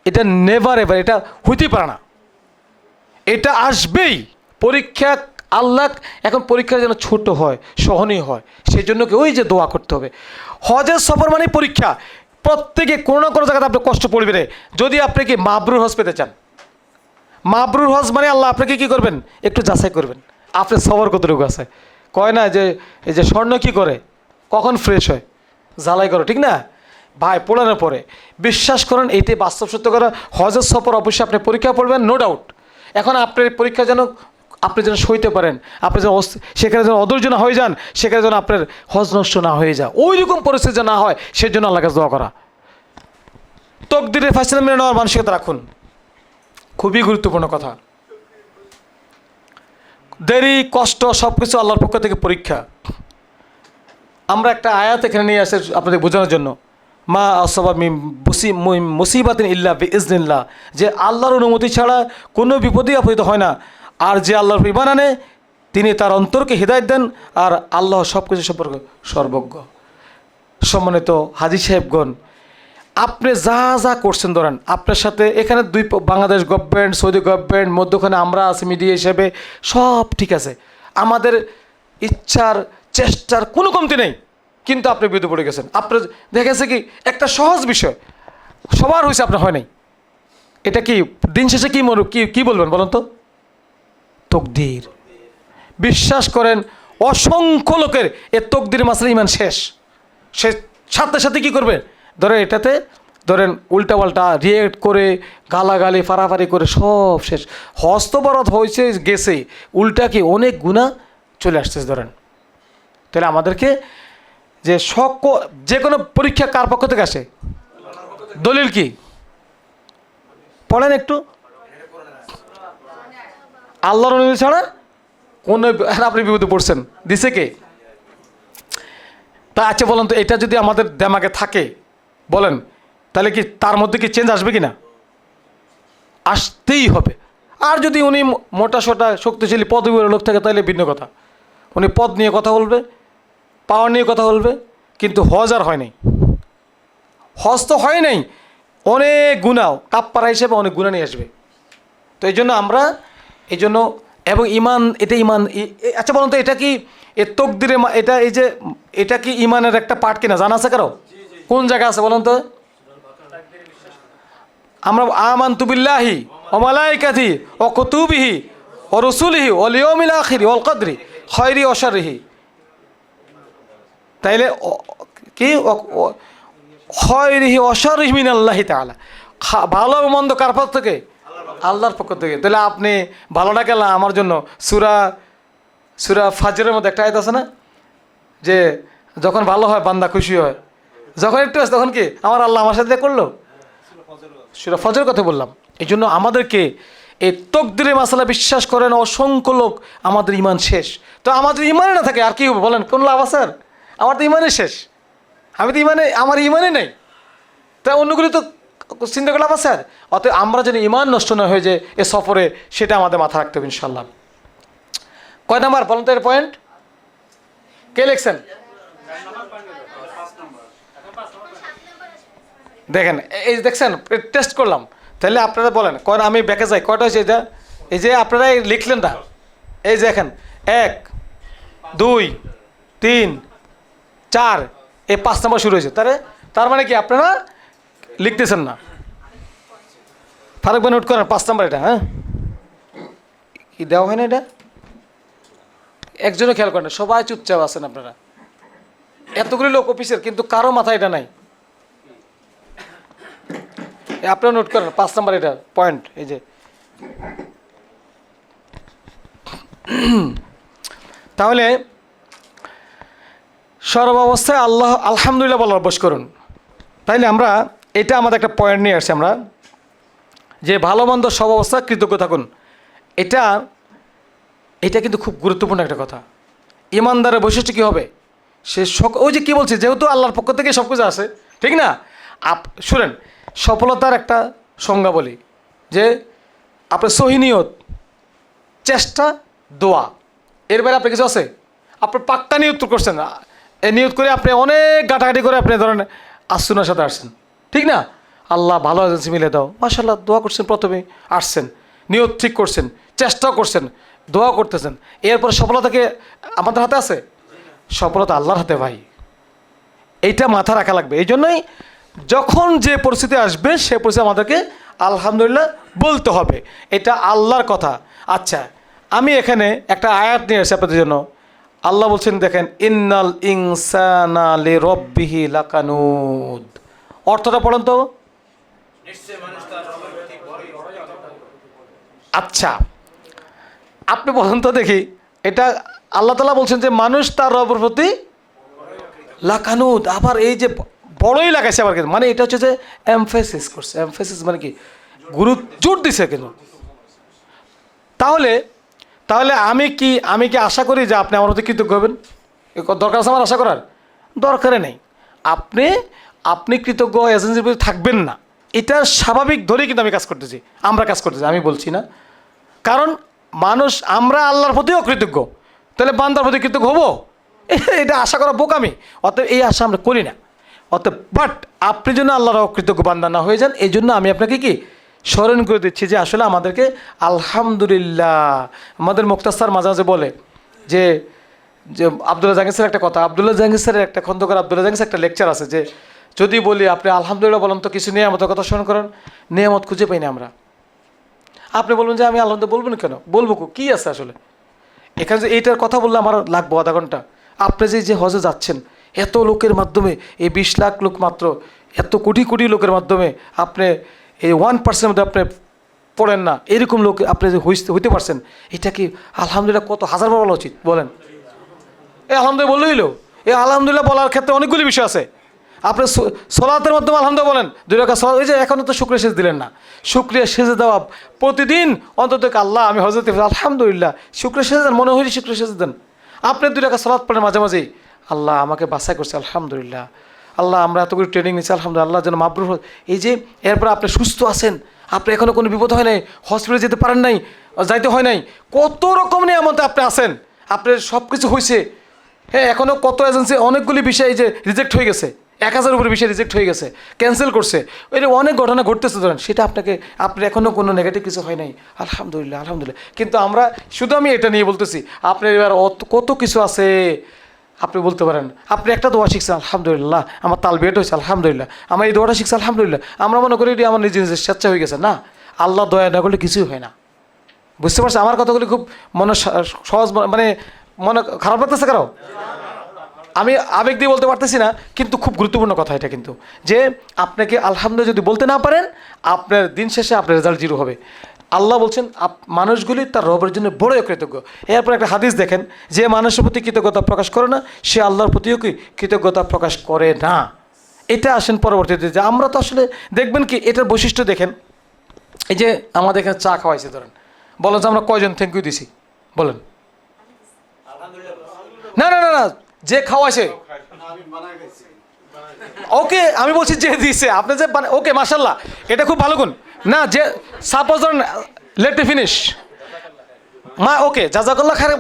এটা নেভার এভার, এটা হইতেই পারে না, এটা আসবেই পরীক্ষা। আল্লাহ এখন পরীক্ষা যেন ছোট হয়, সহনীয় হয়, সেই জন্য কি ওই যে দোয়া করতে হবে। হজের সফর মানে পরীক্ষা, প্রত্যেকে কোনো না কোনো জায়গাতে আপনি কষ্ট পড়বে রে। যদি আপনি কি মাবরুর হজ পেতে চান, মাবরুর হজ মানে আল্লাহ আপনাকে কি করবেন, একটু যাচাই করবেন, আপনার সবর কতটুকু আছে। কয় না যে এই যে স্বর্ণ কি করে, কখন ফ্রেশ হয়, জ্বালাই করো, ঠিক না ভাই, পোড়ানোর পরে। বিশ্বাস করেন, এইটাই বাস্তব সত্য করা। হজের সফর অবশ্যই আপনি পরীক্ষা পড়বেন, নো ডাউট। এখন আপনার পরীক্ষা যেন আপনি যেন সইতে পারেন, আপনি যেন সেখানে যেন অধৈর্য না হয়ে যান, সেখানে যেন আপনার হজ নষ্ট না হয়ে যায়, ওই রকম পরিস্থিতি যেন না হয়, সেই জন্য আল্লাহর কাছে দোয়া করা। তাকদীরের ফায়সালা মেনে নেওয়ার মানসিকতা রাখুন, খুবই গুরুত্বপূর্ণ কথা। দেরি কষ্ট সব কিছু আল্লাহর পক্ষ থেকে পরীক্ষা। আমরা একটা আয়াত এখানে নিয়ে আসে আপনাদের বোঝানোর জন্য, মা আসাবা মিন মুসিবাতিন ইল্লা বিইজনিল্লাহ, যে আল্লাহর অনুমতি ছাড়া কোনো বিপদই আপতিত হয় না। আর যে আল্লাহর ঈমান আনে তিনি তার অন্তরকে হিদায়াত দেন, আর আল্লাহ সব কিছু সম্পর্কে সর্বজ্ঞ। সম্মানিত হাজী সাহেবগণ, আপনি যা করছেন, ধরেন আপনার সাথে এখানে বাংলাদেশ গভর্নমেন্ট, সৌদি গভর্নমেন্ট, মধ্যখানে আমরা আছি মিডিয়া হিসেবে, সব ঠিক আছে, আমাদের ইচ্ছার চেষ্টার কোনো কমতি নেই, কিন্তু আপনি বিপদে পড়ে গেছেন। আপনার দেখেছে কি একটা সহজ বিষয়, সবার হয়েছে, আপনার হয় নাই। এটা কি দিন শেষে কি বলবেন বলুন তো? তকদির। বিশ্বাস করেন, অসংখ্য লোকের এ তকদির মাসলা ইমান শেষ, সে সাথে সাথে কী করবে, ধরেন এটাতে ধরেন উল্টাপাল্টা রিয়েক্ট করে গালাগালি ফাড়াফাড়ি করে সব শেষ। হস্তবরত হয়েছে গেছে, উল্টা কি অনেক গুণা চলে আসতেছে ধরেন। তাহলে আমাদেরকে যে যে কোনো পরীক্ষা কার পক্ষ থেকে আসে? দলিল কি পড়েন একটু। আল্লাহর নবী ছাড়া কোন আপনি বিপদে পড়ছেন দিছে কে? তা আচ্ছা বলেন তো, এটা যদি আমাদের দেমাগে থাকে বলেন, তাহলে কি তার মধ্যে কি চেঞ্জ আসবে কি না? আসতেই হবে। আর যদি উনি মোটা সোটা শক্তিশালী পদবীর লোক থাকে তাহলে ভিন্ন কথা, উনি পদ নিয়ে কথা বলবে, পাওয়ার নিয়ে কথা বলবে, কিন্তু হজ আর হয় নাই। হজ তো হয় নাই, অনেক গুণাও কাপ্পারা হিসেবে অনেক গুণা নিয়ে আসবে। তো এই জন্য আমরা এই জন্য এবং ইমান, এটা ইমান। আচ্ছা বলুন তো, এটা কি এ তকদিরে এটা এই যে এটা কি ইমানের একটা পার্ট কিনা জানা আছে কারো? কোন জায়গা আছে বলুন তো? আমরা আমানতু বিল্লাহি ওয়া মালাইকাতিহি ওয়া কুতুবিহি ওয়া রুসুলিহি ওয়াল ইয়াউমিল আখিরি ওয়াল কদরি খায়রি ওয়া শাররিহি। তাইলে কি খায়রিহি ওয়া শাররিহি মিনাল্লাহি তাআলা, ভালো মন্দ কার পক্ষ থেকে? আল্লাহর পক্ষ থেকে। তাহলে আপনি ভালোটা গেল আমার জন্য সূরা ফাজরের মধ্যে একটা আয়াত আছে না, যে যখন ভালো হয় বান্দা খুশি হয়, যখন একটু আছে তখন কি আমার আল্লাহ আমার সাথে করলো। সূরা ফজর কথা বললাম। এই জন্য আমাদেরকে এই তকদিরে মাসালা বিশ্বাস করেন অসংখ্য লোক, আমাদের ইমান শেষ। তো আমাদের ইমানে না থাকে আর কি হবে বলেন, কোন লাভ আছে? আর আমার তো ইমানে শেষ, আমি তো আমার ইমানে নেই, তাই অন্যগুলি তো চিন্তা করে লাভ আছে? আর অতএব আমরা যেন ইমান নষ্ট না হয়ে যায় এ সফরে, সেটা আমাদের মাথা রাখতে হবে ইনশাল্লাহ। কয় নাম্বার বলেন তো এর পয়েন্ট? কে লিখছেন? দেখেন এই দেখছেন, টেস্ট করলাম। তাহলে আপনারা বলেন, কয় আমি ব্যাকে যাই, কয়টা হয়েছে এটা? এই যে আপনারা লিখলেন না, এই যে দেখেন 1 2 3 4, এই 5 নম্বর শুরু হয়েছে। তার মানে কি আপনারা লিখতেছেন না? ফারুক ভাই নোট করেন 5 নম্বর এটা। হ্যাঁ, কি দেওয়া হয় না এটা? একজনও খেয়াল করেন না, সবাই চুপচাপ আছেন আপনারা। এতগুলি লোক অফিসের, কিন্তু কারো মাথায় এটা নাই। আপনারা নোট করেন 5 নম্বর এটা পয়েন্ট। এই যে তাহলে সর্বাবস্থায় আলহামদুলিল্লাহ বলার অভ্যাস করুন। তাইলে আমরা এটা আমাদের একটা পয়েন্ট নিয়ে আসছি আমরা, যে ভালো মন্দ সব অবস্থা কৃতজ্ঞ থাকুন। এটা কিন্তু খুব গুরুত্বপূর্ণ একটা কথা। ইমানদারের বৈশিষ্ট্য কী হবে? সে ওই যে কী বলছে, যেহেতু আল্লাহর পক্ষ থেকে সব কিছু আসে, ঠিক না? শুনেন, সফলতার একটা সংজ্ঞা বলি, যে আপনার সহি নিয়ত, চেষ্টা, দোয়া, এর বাইরে আপনার কিছু আছে? আপনার পাক্কা নিয়ত করছেন, এই নিয়ত করে আপনি অনেক ঘাটাঘাটি করে আপনি ধরেন আসুনার সাথে আসছেন, ঠিক না? আল্লাহ ভালো এজেন্সি মিলে দাও, মাশাআল্লাহ, দোয়া করছেন, প্রথমে আসছেন, নিয়ত ঠিক করছেন, চেষ্টাও করছেন, দোয়া করতেছেন, এরপর সফলতাকে আমাদের হাতে আছে? সফলতা আল্লাহর হাতে ভাই, এইটা মাথা রাখা লাগবে। এই জন্যই যখন যে পরিস্থিতি আসবে সে পরিস্থিতি আমাদেরকে আলহামদুলিল্লাহ বলতে হবে, এটা আল্লাহর কথা। আচ্ছা, আমি এখানে একটা আয়াত নিয়ে আসছি আপনাদের জন্য। আল্লাহ বলছেন, দেখেন, ইন্নাল ইনসানা লিরাব্বিহি লাকানুদ। অর্থটা পড়েন তো। আচ্ছা, আপনি বলেন তো দেখি, এটা আল্লাহ তাআলা বলছেন যে মানুষ তার রবের প্রতি লাকানুদ। আবার এই যে বড়ই লাগাইছে আবার, কিন্তু মানে এটা হচ্ছে যে এমফেসিস করছে। এমফেসিস মানে কি? জোর দিছে কিন্তু। তাহলে আমি কি আশা করি যে আপনি আমার প্রতি কৃতজ্ঞ হবেন? দরকার আছে আমার আশা করার? দরকারে নেই। আপনি কৃতজ্ঞ এজেন্সির প্রতি থাকবেন না, এটা স্বাভাবিক ধরেই কিন্তু আমরা কাজ করতেছি, আমি বলছি না। কারণ আমরা আল্লাহর প্রতিও কৃতজ্ঞ, তাহলে বান্দার প্রতি কৃতজ্ঞ হবো? এটা আশা করা বোকামি। অতএব এই আশা আমরা করি না। অতএব বাট আপনি যেন আল্লাহর অকৃতজ্ঞ বান্দা না হয়ে যান, এই জন্য আমি আপনাকে কি স্মরণ করে দিচ্ছি যে আসলে আমাদেরকে আলহামদুলিল্লাহ। আমাদের মুক্তার মাঝে মাঝে বলে যে আব্দুল্লাহ জাহাঙ্গীর স্যারের একটা কথা, আব্দুল্লাহ জাহাঙ্গীর স্যারের একটা খন্দকার আব্দুল্লাহ জাহাঙ্গীর একটা লেকচার আছে, যে যদি বলি আপনি আলহামদুলিল্লাহ বলেন তো কিছু নিয়ামতের কথা স্মরণ করেন, নিয়ামত খুঁজে পাই না আমরা। আপনি বলবেন যে আমি আলহামদুলিল্লাহ বলবেন কেন? বলবো কি আছে আসলে? এখানে যে এইটার কথা বললে আমার লাগবো আধা ঘন্টা। আপনি যে হজে যাচ্ছেন, এত লোকের মাধ্যমে, এই 20 লাখ লোক মাত্র, এত কোটি কোটি লোকের মাধ্যমে আপনি এই 1% মধ্যে আপনি পড়েন না, এরকম লোক আপনি যে হইতে পারছেন, এটা কি আলহামদুলিল্লাহ কত হাজার বার বলা উচিত বলেন? এই আলহামদুলিল্লাহ বললেই হলো। এই আলহামদুলিল্লাহ বলার ক্ষেত্রে অনেকগুলি বিষয় আছে। আপনি সলাতের মাধ্যমে আলহামদুলিল্লাহ বলেন, 2 রাকাত সলাত, ওই যে এখনও তো শুকরিয়া সেজদা দিলেন না, শুকরিয়া সেজদা দেওয়া প্রতিদিন অন্তত আল্লাহ আমি হজরত আলহামদুলিল্লাহ, শুকরিয়া সেজদা দেন, মনে হইলে শুকরিয়া সেজদা দেন। আপনি 2 রাকাত সলাত পড়েন মাঝে মাঝেই, আল্লাহ আমাকে বাছাই করছে আলহামদুলিল্লাহ, আল্লাহ আমরা এতগুলো ট্রেনিং নিচ্ছি আলহামদুলিল্লাহ, আল্লাহ যেন মাবরুর। এই যে এরপর আপনি সুস্থ আছেন, আপনি এখনও কোনো বিপদ হয় নাই, হসপিটালে যেতে পারেন নাই, যাইতে হয় নাই, কত রকম নিয়ামতে আপনি আছেন, আপনার সব কিছু হয়েছে। হ্যাঁ, এখনও কত এজেন্সি অনেকগুলি বিষয় যে রিজেক্ট হয়ে গেছে, 1000 উপরে বিষয় রিজেক্ট হয়ে গেছে, ক্যান্সেল করছে, এটা অনেক ঘটনা ঘটতেছে ধরেন, সেটা আপনার এখনও কোনো নেগেটিভ কিছু হয় নাই, আলহামদুলিল্লাহ আলহামদুলিল্লাহ। কিন্তু আমরা শুধু আমি এটা নিয়ে বলতেছি, আপনার এবার কত কিছু আছে আপনি বলতে পারেন। আপনি একটা দোয়া শিখছেন আলহামদুলিল্লাহ, আমার তালবিয়াত হয়েছে আলহামদুলিল্লাহ, আমার এই দোয়াটা শিখছে আলহামদুলিল্লাহ, আমরা মনে করি এটি আমার নিজের স্বেচ্ছা হয়ে গেছে। না, আল্লাহ দয়া না করলে কিছুই হয় না। বুঝতে পারছি আমার কথাগুলি খুব মনে সহজ, মানে মনে খারাপ লাগতেছে কারো? আমি আবেগ দিয়ে বলতে পারতেছি না, কিন্তু খুব গুরুত্বপূর্ণ কথা এটা কিন্তু, যে আপনাকে আলহামদুলিল্লাহ যদি বলতে না পারেন, আপনার দিন শেষে আপনার রেজাল্ট 0 হবে। আল্লাহ বলছেন মানুষগুলি তার রবের জন্য বড় কৃতজ্ঞ। এরপর একটা হাদিস দেখেন, যে মানুষের প্রতি কৃতজ্ঞতা প্রকাশ করে না, সে আল্লাহর প্রতিও কি কৃতজ্ঞতা প্রকাশ করে না। এটা আসেন পরবর্তীতে, যে আমরা তো আসলে দেখবেন কি এটার বৈশিষ্ট্য দেখেন, এই যে আমাদের এখানে চা খাওয়াইছে ধরেন, বলেন যে আমরা কয়জন থ্যাংক ইউ দিছি বলেন? না না না না, যে খাওয়াইছে, ওকে আমি বলছি যে দিছে, আপনি যে ওকে মাশাল্লাহ, এটা খুব ভালো গুণ। না, যে সাপোজ ধরেন, লেট মি ফিনিশ মা, ওকে জাজাকাল্লাহ খাইর,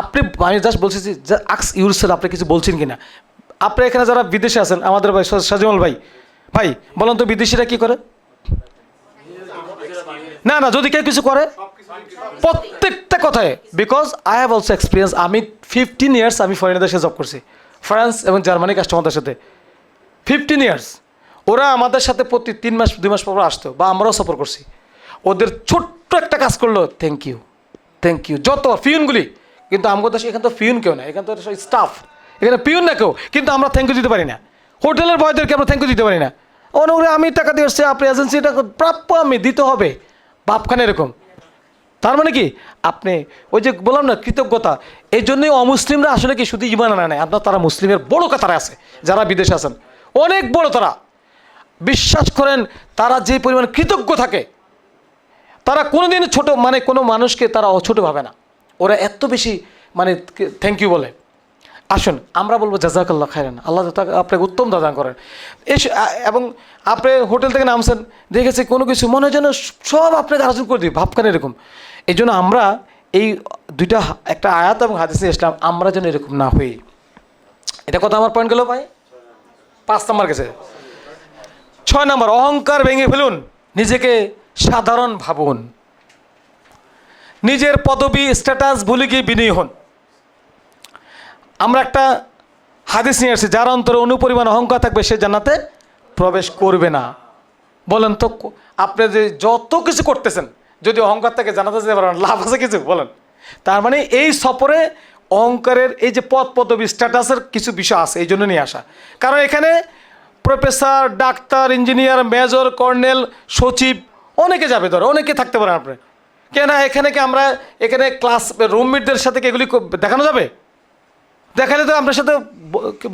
আপনি আমি জাস্ট বলছি যে আক্স ইউরসেল, আপনি কিছু বলছেন কিনা। আপনি এখানে যারা বিদেশে আছেন, আমাদের ভাই সাজিমুল ভাই, ভাই বলেন তো বিদেশিরা কি করে? না না, যদি কেউ কিছু করে, প্রত্যেকটা কথায়, because I have also experience, আমি 15 ইয়ার্স আমি ফরেনারদের সাথে জব করছি, ফ্রান্স এবং জার্মানি কাস্টমারদের সাথে 15 ইয়ার্স। ওরা আমাদের সাথে প্রতি 3 মাস 2 মাস পর আসতো, বা আমরাও সফর করছি। ওদের ছোট্ট একটা কাজ করলো, থ্যাংক ইউ থ্যাংক ইউ, যত পিউনগুলি, কিন্তু আমাদের দেশে এখানে তো পিউন কেউ না, এখানে তো স্টাফ, এখানে পিউন না কেউ, কিন্তু আমরা থ্যাংক ইউ দিতে পারি না। হোটেলের বয়দেরকে আমরা থ্যাংক ইউ দিতে পারি না। অনুগ্রহে আমি টাকা দিয়ে আসছি, আপনি এজেন্সি এটা প্রাপ্য, আমি দিতে হবে, বাপখানে এরকম। তার মানে কি, আপনি ওই যে বললাম না কৃতজ্ঞতা, এই জন্যই অমুসলিমরা আসলে কি শুধু ইমান আনা নেয়, আপনার তারা মুসলিমের বড় কাতারে আছে, যারা বিদেশে আছেন অনেক বড়, তারা বিশ্বাস করেন, তারা যে পরিমাণ কৃতজ্ঞ থাকে, তারা কোনোদিন ছোট, মানে কোনো মানুষকে তারা ছোট ভাবে না, ওরা এত বেশি মানে থ্যাংক ইউ বলে। আসুন আমরা বলবো জাজাকাল্লাহ খাইরান, আল্লাহ আপনাকে উত্তম দান করেন। এবং আপনি হোটেল থেকে নামছেন, দেখেছি কোনো কিছু মনে হয় যেন সব আপনাকে আলোচনা করে দিই, ভাবখান এরকম। এই জন্য আমরা এই দুইটা, একটা আয়াত এবং হাদিসে ইসলাম, আমরা যেন এরকম না হই। এটা কথা আমার পয়েন্ট গেল ভাই। 5 নাম্বার গেছে। 6 নাম্বার, অহংকার ভেঙে ফেলুন, নিজেকে সাধারণ ভাবুন, নিজের পদবি স্ট্যাটাস ভুলে গিয়ে বিনয়ী হন। আমরা একটা হাদিস নিয়ে আসছি, যার অন্তরে অনুপরিমাণ অহংকার থাকবে সে জান্নাতে প্রবেশ করবে না। বলেন তো, আপনি যে যত কিছু করতেছেন, যদি অহংকার থাকে জান্নাতে যেতে পারবেন, লাভ আছে কিছু বলেন? তার মানে এই সফরে অহংকারের এই যে পদ পদবি স্ট্যাটাসের কিছু বিষয় আছে, এই জন্য নিয়ে আসা। কারণ এখানে professor, doctor, engineer, major, colonel, সচিব অনেকে যাবে, ধরো অনেকে থাকতে পারেন আপনি। কেন এখানে কি আমরা এখানে ক্লাস রুমমেটদের সাথে কি এগুলি দেখানো যাবে? দেখালে তো আপনার সাথে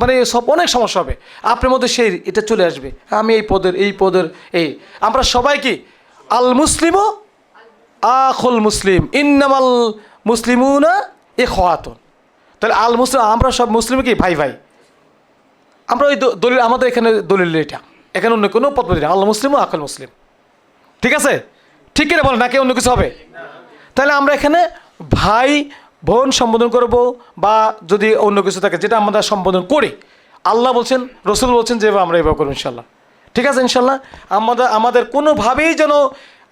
মানে সব অনেক সমস্যা হবে, আপনার মধ্যে সেই এটা চলে আসবে, আমি এই পদের এই। আমরা সবাই কি আল মুসলিমও আখুল মুসলিম, ইন্নামাল মুসলিমুনা ইখওয়াতুন। তাহলে আল মুসলিম, আমরা সব মুসলিম কি ভাই ভাই। আমরা ওই দলিল, আমাদের এখানে দলিল এটা, এখানে অন্য কোনো পদ্ধতি না, আল মুসলিম ও আখুল মুসলিম। ঠিক আছে, ঠিক কিনা বলেন, নাকি অন্য কিছু হবে? তাহলে আমরা এখানে ভাই বোন সম্বোধন করব, বা যদি অন্য কিছু থাকে যেটা আমরা সম্বোধন করি, আল্লাহ বলছেন, রসুল বলছেন যে আমরা এভাবে করবো ইনশাল্লাহ। ঠিক আছে ইনশাল্লাহ। আমাদের কোনোভাবেই যেন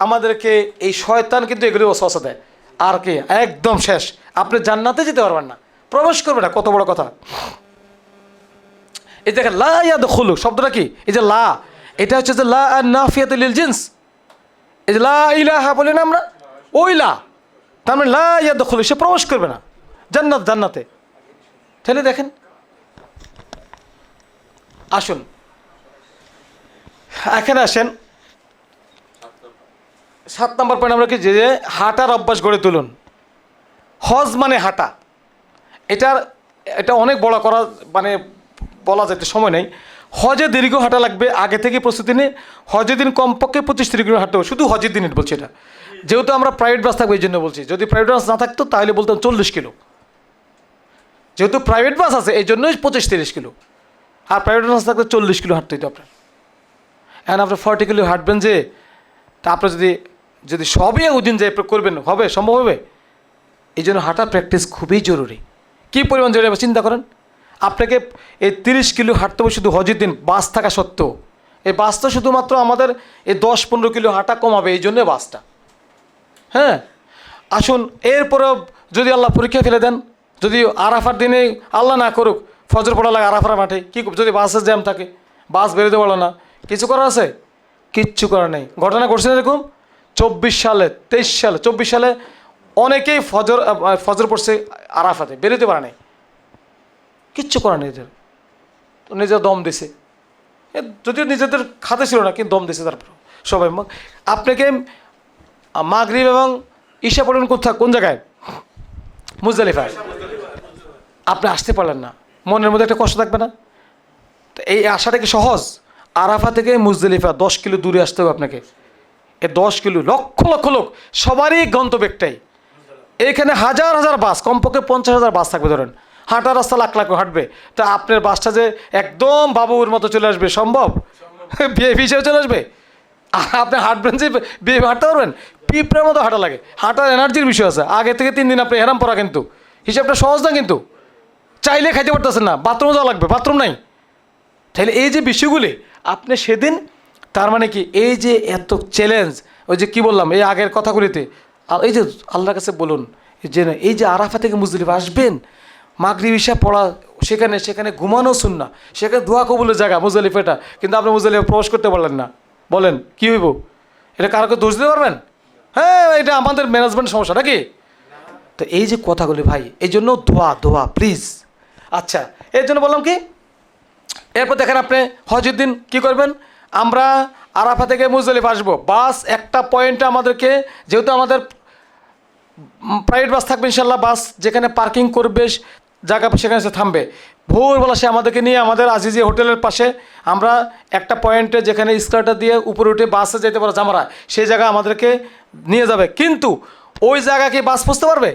আমাদেরকে এই শয়তান কিন্তু এগুলি ওয়াসওয়াসা দেয়, আর কি একদম শেষ, আপনি জান্নাতে যেতে পারবেন না, প্রবেশ করবে না। কত বড় কথা। এই দেখেন লা ইয়াদখুলু শব্দটা কি, এই যে লা, এটা হচ্ছে যে লা নাফিয়াতুল লিল জিন্স। এই যে লা ইলাহা বলি না আমরা, ওই লা, তার মানে লা ইয়াদখুলু, সে প্রবেশ করবে না জান্নাতে। তাহলে দেখেন আসুন এখানে আসেন, 7 নম্বর পয়েন্ট আমরা কি যে হাঁটার অভ্যাস গড়ে তুলুন। হজ মানে হাঁটা, এটা অনেক বড় করা মানে বলা যাইতে সময় নেই। হজে দীর্ঘ হাঁটা লাগবে, আগে থেকে প্রস্তুতি নিয়ে হজের দিন কমপক্ষে 25-30 কিলোমিটার হাঁটতে হবে, শুধু হজের দিনের বলছি এটা, যেহেতু আমরা প্রাইভেট বাস থাকবো এই জন্য বলছি। যদি প্রাইভেট বাস না থাকতো তাহলে বলতাম 40 কিলো, যেহেতু প্রাইভেট বাস আছে এই জন্যই 25-30 কিলো, আর প্রাইভেট বাস থাকলে 40 কিলো হাঁটতে হতো আপনার। এখন আপনার 40 কিলো হাঁটবেন যে, তা আপনার যদি সবই ওদিন যে করবেন হবে, সম্ভব হবে? এই জন্য হাঁটার প্র্যাকটিস খুবই জরুরি। কী পরিমাণ জরুরি চিন্তা করেন, আপনাকে এই 30 কিলো হাঁটতে হবে শুধু হজের দিন বাস থাকা সত্ত্বেও। এই বাসটা শুধুমাত্র আমাদের এই 10-15 কিলো হাঁটা কমাবে, এই জন্যে বাসটা। হ্যাঁ, আসুন এরপরেও যদি আল্লাহ পরীক্ষা ফেলে দেন, যদি আরাফার দিনে আল্লাহ না করুক ফজর পড়া লাগে আরাফার মাঠে, কী যদি বাসের জ্যাম থাকে, বাস বেরোতে পারলো না, কিছু করার আছে? কিচ্ছু করার নেই। ঘটনা ঘটছে এরকম 23 সালে 24 সালে অনেকেই ফজর পড়ছে আরাফাতে, বেরোতে পারে নাই, কিচ্ছু করার নেই, নিজের দম দিছে, যদিও নিজেদের খাতে ছিল না কিন্তু দম দিছে। তারপর সবাই আপনাকে মাগরিব এবং ঈশা পড়বেন কোন জায়গায়? মুজদালিফায়। আপনি আসতে পারলেন না, মনের মধ্যে একটা কষ্ট থাকবে না? তো এই আশাটা কি সহজ? আরাফা থেকে মুজদালিফা 10 কিলো দূরে আসতে হবে আপনাকে। এই 10 কিলো লক্ষ লক্ষ লোক, সবারই গন্তব্য একটাই। এখানে হাজার হাজার বাস, কমপক্ষে 50,000 বাস থাকবে ধরেন, হাঁটার রাস্তা লাখ লাখ হাঁটবে। তা আপনার বাসটা যে একদম বাবুর মতো চলে আসবে সম্ভব? বিয়ে হিসেবে চলে আসবে? আর আপনি হাঁটবেন যে বিয়ে হাঁটতে পারবেন? পিঁপড়ার মতো হাঁটা লাগে, হাঁটার এনার্জির বিষয় আছে। আগে থেকে 3 দিন আপনি হেরাম পড়া, কিন্তু হিসাবটা সহজ না, কিন্তু চাইলে খাইতে পারতেছেন না, বাথরুমে যাওয়া লাগবে, বাথরুম নাই। তাহলে এই যে বিষয়গুলি আপনি সেদিন, তার মানে কি এই যে এত চ্যালেঞ্জ, ওই যে কি বললাম এই আগের কথাগুলিতে, এই যে আল্লাহর কাছে বলুন যে এই যে আরাফা থেকে মুজদালিফা আসবেন, মাগরিব ঈশা পড়া, সেখানে ঘুমানো সুন্নাহ, সেখানে দোয়া কবুলের জায়গা মুজদালিফাটা, কিন্তু আপনি মুজদালিফা প্রবেশ করতে পারলেন না, বলেন কি হইব? এটা কারোকে দোষ দিতে পারবেন? হ্যাঁ, এটা আমাদের ম্যানেজমেন্ট সমস্যা নাকি? তো এই যে কথাগুলি ভাই, এই জন্য দোয়া প্লিজ। আচ্ছা, এর জন্য বললাম কি, এরপর দেখেন আপনি হজের দিন কী করবেন, আমরা আরাফা থেকে মুজদালিফা আসবো, বাস একটা পয়েন্টে আমাদেরকে, যেহেতু আমাদের প্রাইভেট বাস থাকবে ইনশাল্লাহ, বাস যেখানে পার্কিং করবে জায়গা সেখানে সে থামবে, ভোরবেলা সে আমাদেরকে নিয়ে আমাদের আজিজি হোটেলের পাশে আমরা একটা পয়েন্টে যেখানে স্কার্টার দিয়ে উপরে উঠে বাসে যেতে পারে জামারা, সেই জায়গা আমাদেরকে নিয়ে যাবে। কিন্তু ওই জায়গা কি বাস পৌঁছতে পারবে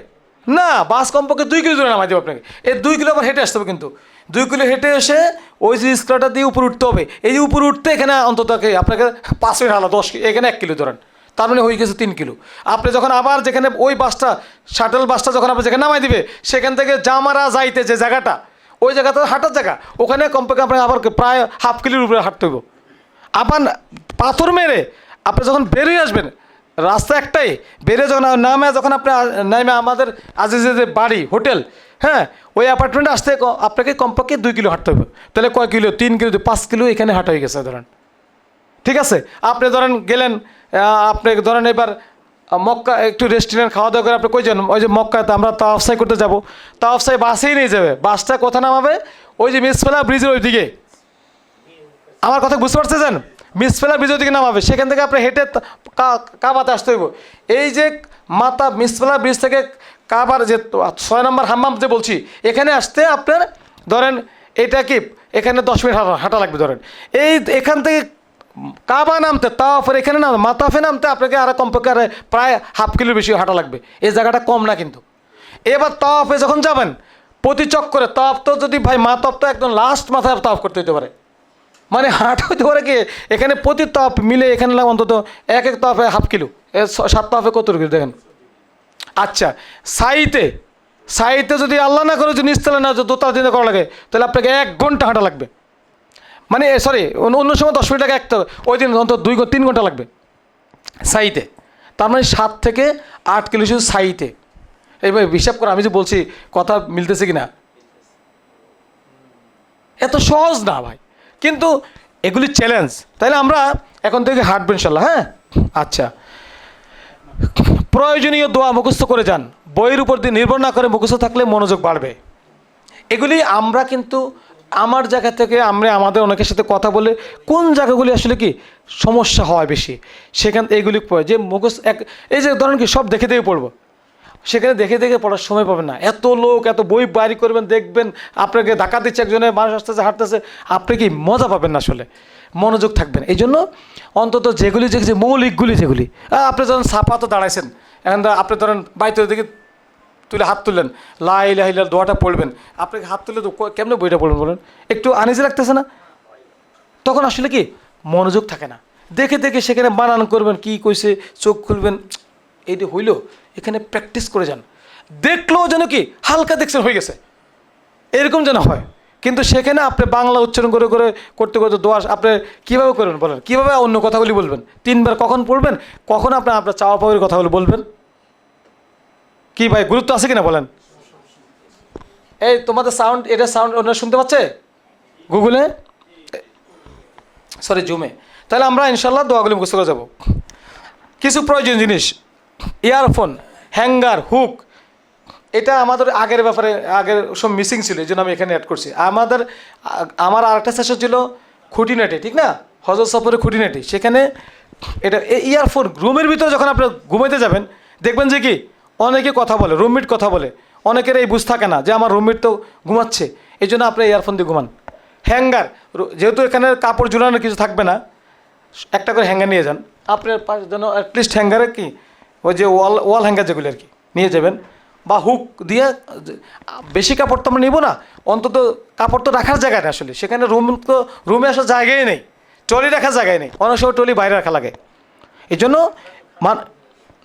না? বাস কমপক্ষে 2 কিলো দূরে নামাই দেবে আপনাকে। এই 2 কিলো আবার হেঁটে আসতে হবে, কিন্তু 2 কিলো হেঁটে এসে ওই যে স্কার্টার দিয়ে উপরে উঠতে হবে। এই যে উপরে উঠতে এখানে অন্তত আপনাকে 5 মিনিট হালা 10, এখানে 1 কিলো ধরেন, তার মানে হয়ে গেছে 3 কিলো। আপনি যখন আবার যেখানে ওই বাসটা, শাটল বাসটা যখন আপনি যেখানে নামাই দিবে, সেখান থেকে জামারা যাইতে যে জায়গাটা, ওই জায়গাটা হাঁটার জায়গা, ওখানে কমপক্ষে আপনাকে আবার প্রায় হাফ কিলোর উপরে হাঁটতে হবে। আবার পাথর মেরে আপনি যখন বেরিয়ে আসবেন, রাস্তা একটাই, বেরিয়ে যখন নামে, যখন আপনি নামে আমাদের আজিজের যে বাড়ি হোটেল, হ্যাঁ, ওই অ্যাপার্টমেন্টে আসতে আপনাকে কমপক্ষে 2 কিলো হাঁটতে হবে। তাহলে কয় কিলো? 3 কিলো, 5 কিলো এখানে হাঁটা হয়ে গেছে ধরেন। ঠিক আছে, আপনি ধরেন গেলেন, আপনি ধরেন এবার মক্কা একটু রেস্টুরেন্ট খাওয়া দাওয়া করে আপনি কই যান? ওই যে মক্কাতে আমরা তাওয়াফসাই করতে যাব, তাওয়াফসাই বাসেই নিয়ে যাবে। বাসটা কোথায় নামাবে? ওই যে মিসফেলা ব্রিজের ওই দিকে। আমার কথা বুঝতে পারছেন? মিসফেলা ব্রিজের দিকে নামাবে, সেখান থেকে আপনি হেঁটে কাবাতে আসতে হইব। এই যে মিসফেলা ব্রিজ থেকে কাবার যে 6 নম্বর হাম্মাম যে বলছি, এখানে আসতে আপনার ধরেন এটা কি এখানে 10 মিনিট হাঁটা লাগবে ধরেন। এখান থেকে কাবা নামতে, তাওয়াফের এখানে নামতে, মাতাফে নামতে আপনাকে আর কমপক্ষে প্রায় হাফ কিলোর বেশি হাঁটা লাগবে। এই জায়গাটা কম না কিন্তু। এবার তাওয়াফে যখন যাবেন, প্রতি চক্করে তাওয়াফ তো যদি ভাই মাতাফ তো একদম লাস্ট মাথায় তাওয়াফ করতে হতে পারে, মানে হাঁটা হইতে পারে কি এখানে প্রতি তাওয়াফ মিলে এখানে অন্তত এক তাওয়াফে হাফ কিলো, 7 তাওয়াফে কত কিলো দেখেন। আচ্ছা, সাইতে যদি আল্লাহ না করে যদি নিচতলা না দোতলা দিনে করা লাগে, তাহলে আপনাকে 1 ঘন্টা হাঁটা লাগবে। মানে সরি, অন্য সময় 10 মিনিট আগে একটা, ওই দিন অন্তত 2-3 ঘন্টা লাগবে সাইতে। তার মানে 7 থেকে 8 কিলো শুধু সাইতে। এইভাবে হিসাব করে আমি যে বলছি কথা মিলতেছে কি না? এত সহজ না ভাই, কিন্তু এগুলি চ্যালেঞ্জ। তাইলে আমরা এখন থেকে হাঁটবো ইনশাল্লাহ। হ্যাঁ, আচ্ছা, প্রয়োজনীয় দোয়া মুখস্থ করে যান, বইয়ের উপর দিয়ে নির্ভর না করে মুখস্থ থাকলে মনোযোগ বাড়বে। এগুলি আমরা কিন্তু আমার জায়গা থেকে আমরা আমাদের অনেকের সাথে কথা বলে কোন জায়গাগুলি আসলে কি সমস্যা হয় বেশি, সেখান এইগুলি পড়ে যে মুখস্থ এক এই যে ধরেন কি সব দেখে দেখে পড়বো, সেখানে দেখে দেখে পড়ার সময় পাবেন না। এত লোক এত বই বাড়ি করবেন, দেখবেন আপনাকে ধাক্কা দিচ্ছে একজনে, মানুষ আসতেছে হাঁটতেছে, আপনি কি মজা পাবেন না, আসলে মনোযোগ থাকবেন। এই জন্য অন্তত যেগুলি যে মৌলিকগুলি যেগুলি আপনি যখন সাপা তো দাঁড়াইছেন, এখন আপনি ধরেন বাইতে দিকে তুলে হাত তুললেন, লা ইলাহা ইল্লাল্লাহ দোয়াটা পড়বেন, আপনাকে হাত তুলে তো কেমনে বইটা পড়বেন বলেন, একটু আনিজি লাগতেছে না? তখন আসলে কি মনোযোগ থাকে না, দেখে দেখে সেখানে বানান করবেন, কি কইছে চোখ খুলবেন, এইটা হইল। এখানে প্র্যাকটিস করে যান, দেখলেও যেন কি হালকা দেখছেন হয়ে গেছে এরকম যেন হয়। কিন্তু সেখানে আপনি বাংলা উচ্চারণ করে করে করতে করতে দোয়া আপনি কীভাবে করবেন বলেন, কীভাবে অন্য কথাগুলি বলবেন, 3বার কখন পড়বেন, কখন আপনার আপনার চাওয়া পাওয়ার কথাগুলি বলবেন? কি ভাই গুরুত্ব আছে কিনা বলেন? এই তোমাদের সাউন্ড, এটা সাউন্ড ওনারা শুনতে পাচ্ছে গুগলে, সরি জুমে। তাহলে আমরা ইনশাল্লাহ দোয়াগুলি মুখস্থ করে যাব। কিছু প্রয়োজনীয় জিনিস, ইয়ারফোন, হ্যাঙ্গার, হুক, এটা আমাদের আগের ব্যাপারে আগের সব মিসিং ছিল, এই জন্য আমি এখানে অ্যাড করছি। আমার আরেকটা সেশন ছিল খুঁটিনাটি, ঠিক না, হজরত সফরের খুঁটিনাটি, সেখানে এটা ইয়ারফোন রুমের ভিতরে যখন আপনি ঘুমাইতে যাবেন দেখবেন যে কি অনেকে কথা বলে, রুমমেট কথা বলে, অনেকের এই বুঝ থাকে না যে আমার রুমমেট তো ঘুমাচ্ছে, এই জন্য আপনি ইয়ারফোন দিয়ে ঘুমান। হ্যাঙ্গার, যেহেতু এখানে কাপড় ঝুলানোর কিছু থাকবে না, একটা করে হ্যাঙ্গার নিয়ে যান আপনার পাশে, যেন অ্যাটলিস্ট হ্যাঙ্গারে কি ওই যে ওয়াল হ্যাঙ্গার যেগুলি আর কি নিয়ে যাবেন, বা হুক দিয়ে। বেশি কাপড় তো আমরা নিব না, অন্তত কাপড় তো রাখার জায়গায় না, আসলে সেখানে রুমে আসার জায়গায় নেই, ট্রলি রাখার জায়গায় নেই, অনেক সময় ট্রলি বাইরে রাখা লাগে। এই জন্য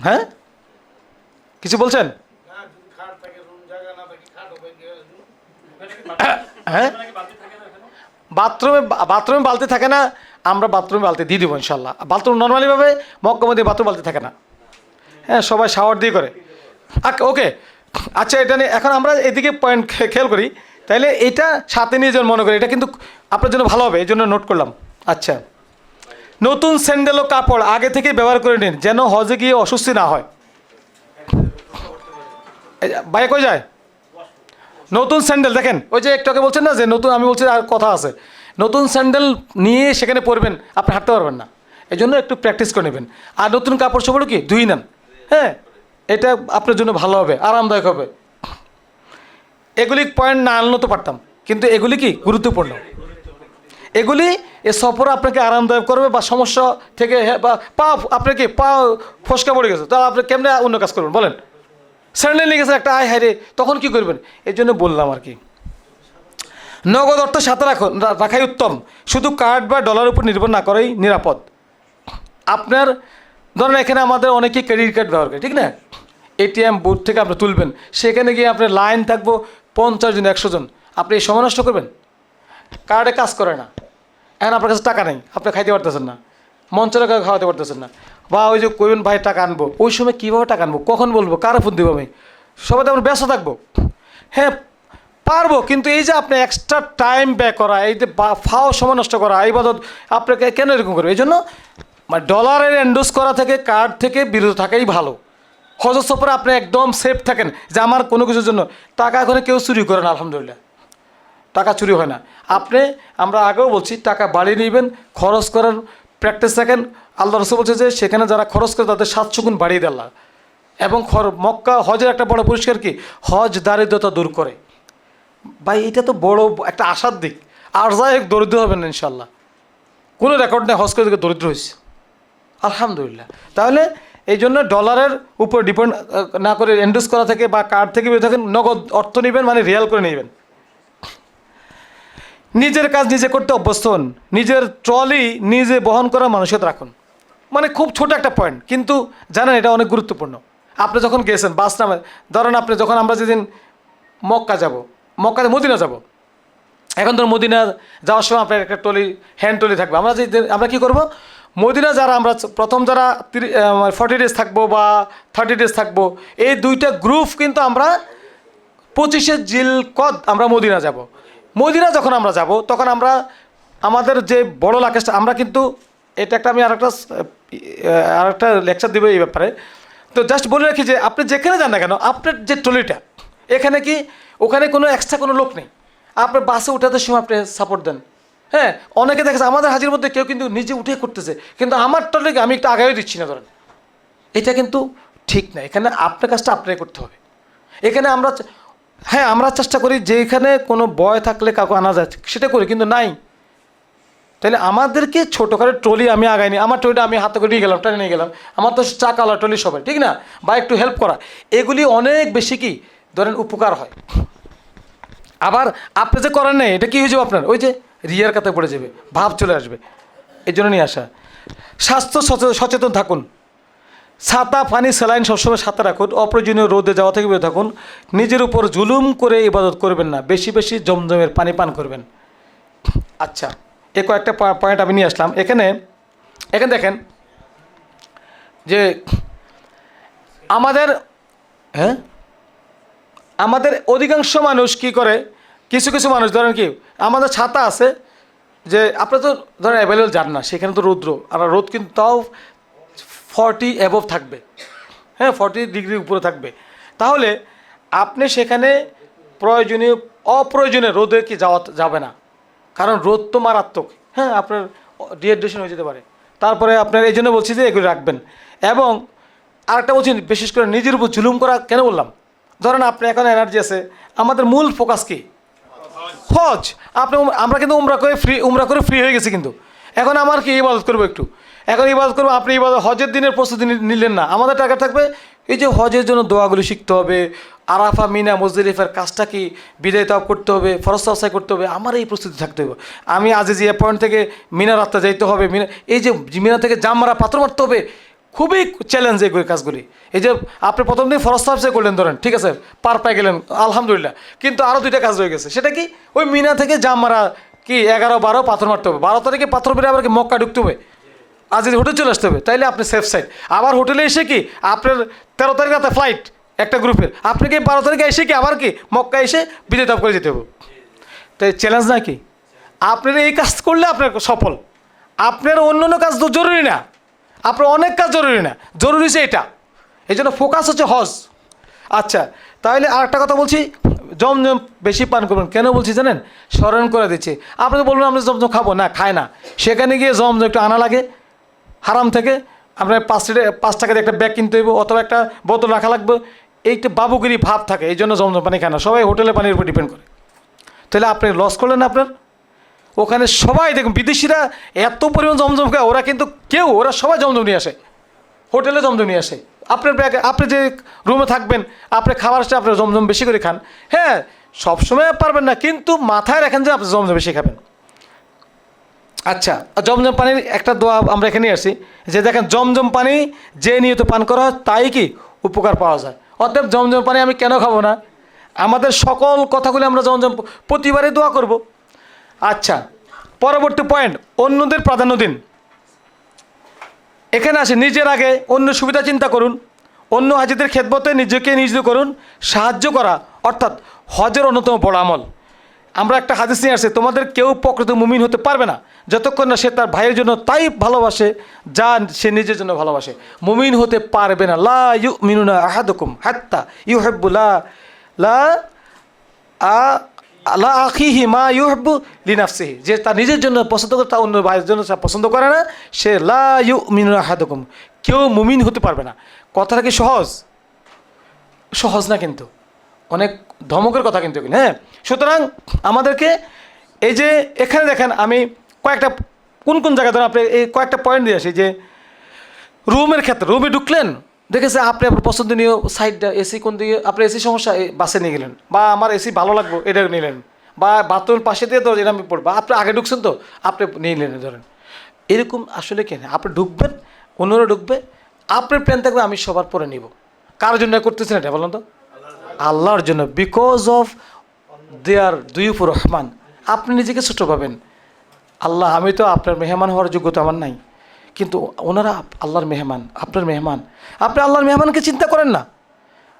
হ্যাঁ কিছু বলছেন? হ্যাঁ বাথরুমে বালতি থাকে না, আমরা বাথরুমে বালতি দিয়ে দেবো ইনশাল্লাহ। বাথরুম নর্মালিভাবে মক্কা মধ্যে বাথরুম বালতি থাকে না, হ্যাঁ সবাই শাওয়ার দিয়ে করে। ওকে, আচ্ছা এটা নিয়ে এখন আমরা এদিকে পয়েন্ট খেয়াল করি, তাইলে এটা সাথে নিয়ে যেন মনে করি, এটা কিন্তু আপনার জন্য ভালো হবে, এই জন্য নোট করলাম। আচ্ছা, নতুন স্যান্ডেল ও কাপড় আগে থেকে ব্যবহার করে নিন, যেন হজে গিয়ে অস্বস্তি না হয়। ভাই কই যায়? নতুন স্যান্ডেল দেখেন, ওই যে একটু আগে বলছেন না যে নতুন, আমি বলছি আর কথা আছে, নতুন স্যান্ডেল নিয়ে সেখানে পরবেন, আপনি হাঁটতে পারবেন না, এই জন্য একটু প্র্যাকটিস করে নেবেন। আর নতুন কাপড় সবগুলো কি ধুই নেন, হ্যাঁ এটা আপনার জন্য ভালো হবে, আরামদায়ক হবে। এগুলি পয়েন্ট না আনলেও তো পারতাম, কিন্তু এগুলি কি গুরুত্বপূর্ণ, এগুলি এ সফর আপনাকে আরামদায়ক করবে, বা সমস্যা থেকে বা আপনার কি পা ফসকা পড়ে গেছে, তাহলে আপনি কেমনে অন্য কাজ করবেন বলেন? স্যান্ডেল নিয়ে গেছে একটা, আয় হায় রে, তখন কী করবেন? এই জন্য বললাম আর কি, নগদ অর্থ সাথে রাখাই উত্তম, শুধু কার্ড বা ডলারের উপর নির্ভর না করাই নিরাপদ। আপনার ধরেন এখানে আমাদের অনেকেই ক্রেডিট কার্ড ব্যবহার করে, ঠিক না, এটিএম বুথ থেকে আপনি তুলবেন, সেখানে গিয়ে আপনার লাইন থাকবো 50 জন 100 জন, আপনি এই সময় নষ্ট করবেন? কার্ডে কাজ করে না, এখন আপনার কাছে টাকা নেই, আপনি খাইতে পারতেছেন না, মঞ্চের টাকা খাওয়াতে পারতেছেন না, বা ওই যে কইবেন ভাই টাকা আনবো, ওই সময় কীভাবে টাকা আনবো, কখন বলবো, কারে ফোন দেবো আমি, সবাই তো আমরা ব্যস্ত থাকবো। হ্যাঁ পারবো, কিন্তু এই যে আপনি এক্সট্রা টাইম ব্যয় করা, এই যে ফাও সময় নষ্ট করা, এই বাদত আপনাকে কেন এরকম করবে? এই জন্য মানে ডলারের এন্ডোজ করা থেকে কার্ড থেকে বিরত থাকাই ভালো। হজর সফরে আপনি একদম সেফ থাকেন যে আমার কোনো কিছুর জন্য টাকা এখানে কেউ চুরি করে না, আলহামদুলিল্লাহ টাকা চুরি হয় না। আমরা আগেও বলছি, টাকা বাড়িয়ে নেবেন, খরচ করার প্র্যাকটিস থাকেন। আল্লাহ রসুল বলছে যে সেখানে যারা খরচ করে তাদের 700 গুণ বাড়িয়ে দেয় আল্লাহ। এবং মক্কা হজের একটা বড় পুরস্কার কি, হজ দারিদ্রতা দূর করে। ভাই এটা তো বড় একটা আশার দিক, আর যাই হোক দরিদ্র হবেন না ইনশাল্লাহ, কোনো রেকর্ড নেই হজ করে দিকে দরিদ্র হয়েছে, আলহামদুলিল্লাহ। তাহলে এই জন্য ডলারের উপর ডিপেন্ড না করে এন্ডোজ করা থেকে বা কার্ড থেকে বের থাকেন, নগদ অর্থ নেবেন, মানে রিয়াল করে নেবেন। নিজের কাজ নিজে করতে অভ্যস্ত হন, নিজের ট্রলি নিজে বহন করা মানসিকতা রাখুন। মানে খুব ছোট একটা পয়েন্ট, কিন্তু জানেন এটা অনেক গুরুত্বপূর্ণ। আপনি যখন গেছেন বাস নামে, ধরেন আপনি যখন আমরা যেদিন মক্কাতে মদিনা যাব, এখন ধর মদিনা যাওয়ার সময় আপনার একটা ট্রলি, হ্যান্ড ট্রলি থাকবে। আমরা কী করবো, মদিনা যারা আমরা প্রথম যারা 40 ডেজ থাকবো বা 30 ডেজ থাকবো, এই দুইটা গ্রুপ কিন্তু আমরা 25শে জিলকদ আমরা মদিনা যাব। মদিনা যখন আমরা যাব তখন আমরা আমাদের যে বড় লাকেজটা, আমরা কিন্তু এটা একটা আমি আরেকটা লেকচার দেবো এই ব্যাপারে। তো জাস্ট বলে রাখি যে আপনি যেখানে যান না কেন, আপনার যে ট্রলিটা এখানে কি ওখানে কোনো এক্সট্রা কোনো লোক নেই, আপনার বাসে উঠাতে সময় আপনি সাপোর্ট দেন। হ্যাঁ, অনেকে দেখেছে আমাদের হাজির মধ্যে কেউ কিন্তু নিজে উঠে করতেছে, কিন্তু আমারটা লেগে আমি একটু আগাইও দিচ্ছি না ধরেন, এটা কিন্তু ঠিক না। এখানে আপনার কাজটা আপনাকে করতে হবে। এখানে আমরা হ্যাঁ আমরা চেষ্টা করি যে এখানে কোনো বয় থাকলে কাউকে আনা যায় সেটা করি, কিন্তু নাই। তাহলে আমাদেরকে ছোটোখাটো ট্রলি আমি আগাইনি, আমার ট্রলিটা আমি হাতে করে নিয়ে গেলাম, টেনে নিয়ে গেলাম, আমার তো চাকাওয়ালা ট্রলি সবাই, ঠিক না? বা একটু হেল্প করা, এগুলি অনেক বেশি কি ধরেন উপকার হয়। আবার আপনি যে করেন নাই এটা কী হয়ে যাবে আপনার, ওই যে রিয়ার কাতে পড়ে যাবে, ভাব চলে আসবে। এই জন্য নিয়ে আসা। স্বাস্থ্য সচেতন থাকুন, ছাতা পানি স্যালাইন সবসময় সাথে রাখুন, অপ্রয়োজনীয় রোদে যাওয়া থেকে বের থাকুন, নিজের উপর জুলুম করে ইবাদত করবেন না, বেশি বেশি জমজমের পানি পান করবেন। আচ্ছা, এ কয়েকটা পয়েন্ট আমি নিয়ে আসলাম। এখানে দেখেন যে আমাদের হ্যাঁ আমাদের অধিকাংশ মানুষ কি করে, কিছু কিছু মানুষ ধরেন কি আমাদের ছাতা আছে, যে আপনার তো ধরেন অ্যাভেলেবল যান না, সেখানে তো রৌদ্র, আর রোদ কিন্তু তাও 40 অ্যাবভ থাকবে, হ্যাঁ 40 ডিগ্রির উপরে থাকবে। তাহলে আপনি সেখানে অপ্রয়োজনীয় রোদে কি যাবে না, কারণ রোদ তো মারাত্মক। হ্যাঁ, আপনার ডিহাইড্রেশন হয়ে যেতে পারে। তারপরে আপনার এই জন্য বলছি যে এগুলো রাখবেন। এবং আরেকটা বলছি, বিশেষ করে নিজের উপর জুলুম করা কেন বললাম, ধরেন আপনি এখন এনার্জি আছে, আমাদের মূল ফোকাস কি হজ। আপনি আমরা কিন্তু উমরা করে ফ্রি হয়ে গেছি, কিন্তু এখন আমার কি ইবাদত করবো একটু, এখন ইবাদত করবো। আপনি ইবাদত হজের দিনের প্রস্তুতি নিলেন না, আমাদের টাকা থাকবে এই যে হজের জন্য দোয়াগুলি শিখতে হবে, আরাফা মিনা মুজদালিফার কাজটা কি বিদায় তাওয়াফ করতে হবে, ফরজ সাফসাই করতে হবে, আমার এই প্রস্তুতি থাকতে হবে। আমি আজিজিয়া পয়েন্ট থেকে মিনা রাস্তা যাইতে হবে, এই যে মিনা থেকে জাম মারা পাথর মারতে হবে, খুবই চ্যালেঞ্জ এগুলি কাজগুলি। এই যে আপনি প্রথম দিন ফরজ সাফসাই করলেন ধরেন, ঠিক আছে, পার পাই গেলেন আলহামদুলিল্লাহ, কিন্তু আরও 2টা কাজ রয়ে গেছে। সেটা কি, ওই মিনা থেকে জাম মারা কি 11-12 পাথর মারতে হবে, 12 তারিখে পাথর মেরে আবার কি মক্কা ঢুকতে হবে, আজ হোটেল চলে আসতে হবে, তাইলে আপনি সেফ সাইড। আবার হোটেলে এসে কি আপনার 13 তারিখ রাতে ফ্লাইট একটা গ্রুপের, আপনি কি 12 তারিখে এসে কি আবার কি মক্কা এসে বিদায় তাপ করে যেতে হবে। তাই চ্যালেঞ্জ না কি, আপনার এই কাজ করলে আপনার সফল। আপনার অন্য কাজ তো জরুরি না, আপনার অনেক কাজ জরুরি না, জরুরি হচ্ছে এটা। এই জন্য ফোকাস হচ্ছে হজ। আচ্ছা, তাহলে আরেকটা কথা বলছি, জমজম বেশি পান করবেন। কেন বলছি জানেন, স্মরণ করে দিচ্ছি। আপনি তো বলবেন আমরা জমজম খাবো না, খায় না, সেখানে গিয়ে জমজম একটু আনা লাগে হারাম থেকে, আপনার 5 টাকা দিয়ে একটা ব্যাগ কিনতে হইব, অথবা একটা বোতল রাখা লাগবে, এইটা বাবুগিরি ভাব থাকে, এই জন্য জমজম পানি খায় না, সবাই হোটেলে পানির উপর ডিপেন্ড করে। তাহলে আপনি লস করলেন আপনার। ওখানে সবাই দেখুন, বিদেশিরা এত পরিমাণ জমজম খায়, ওরা কিন্তু ওরা সবাই জমজম নিয়ে আসে, হোটেলে জমজম নিয়ে আসে। আপনার ব্যাগে, আপনি যে রুমে থাকবেন, আপনি খাবার আসলে আপনি জমজম বেশি করে খান। হ্যাঁ, সবসময় পারবেন না, কিন্তু মাথায় রাখেন যে আপনি জমজম বেশি খাবেন। আচ্ছা, জমজম পানির একটা দোয়া আমরা এখানে আসি, যে দেখেন জমজম পানি যে নিয়ত পান করা হয় তাই কি উপকার পাওয়া যায়। অতএব জমজম পানি আমি কেন খাবো না, আমাদের সকল কথাগুলি আমরা জমজম প্রতিবারই দোয়া করব। আচ্ছা, পরবর্তী পয়েন্ট, অন্যদের প্রাধান্য দিন। এখানে আসে নিজের আগে অন্য সুবিধা চিন্তা করুন, অন্য হাজিদের খেদমতে নিজেকে নিয়োজিত করুন। সাহায্য করা অর্থাৎ হজের অন্যতম বড় আমল। আমরা একটা হাদিস নিয়ে আসছি, তোমাদের কেউ প্রকৃত মুমিন হতে পারবে না যতক্ষণ না সে তার ভাইয়ের জন্য তাই ভালোবাসে যা সে নিজের জন্য ভালোবাসে। মুমিন হতে পারবে না, লা ইউমিনুনা আহাদুকুম হাত্তা ইউহিব্বু লা আখিহি মা ইউহিব্বু লিনাফসিহি, যে তার নিজের জন্য পছন্দ করে তা অন্য ভাইয়ের জন্য পছন্দ করে না, সে লা ইউমিনুনা আহাদুকুম, কেউ মুমিন হতে পারবে না। কথাটা কি সহজ না, কিন্তু অনেক ধমকের কথা কিন্তু। হ্যাঁ, সুতরাং আমাদেরকে এই যে এখানে দেখেন, আমি কয়েকটা কোন জায়গায় ধরেন আপনি এই কয়েকটা পয়েন্ট দিয়ে আসি। যে রুমের ক্ষেত্রে, রুমে ঢুকলেন, দেখেছে আপনি আপনার পছন্দনীয় সাইডটা এসি কোন দিকে, আপনার এসি সমস্যা বাসে নিয়ে গেলেন, বা আমার এসি ভালো লাগবে এটা নিলেন, বা বাথরুমের পাশে দিয়ে তো এটা আমি পড়বো, আপনি আগে ঢুকছেন তো আপনি নিয়ে নিলেন ধরেন। এরকম আসলে কেন, আপনি ঢুকবেন, অন্যরা ঢুকবে, আপনার প্ল্যান থাকবে আমি সবার পরে নিব। কার জন্য করতেছেন এটা বলুন তো? আল্লাহর জন্য, বিকজ অফ দেয়ার দুইফুর রহমান। আপনি নিজেকে ছোট পাবেন, আল্লাহ আমি তো আপনার মেহমান হওয়ার যোগ্যতা আমার নাই, কিন্তু ওনারা আল্লাহর মেহমান, আপনার মেহমান। আপনি আল্লাহর মেহমানকে চিন্তা করেন না,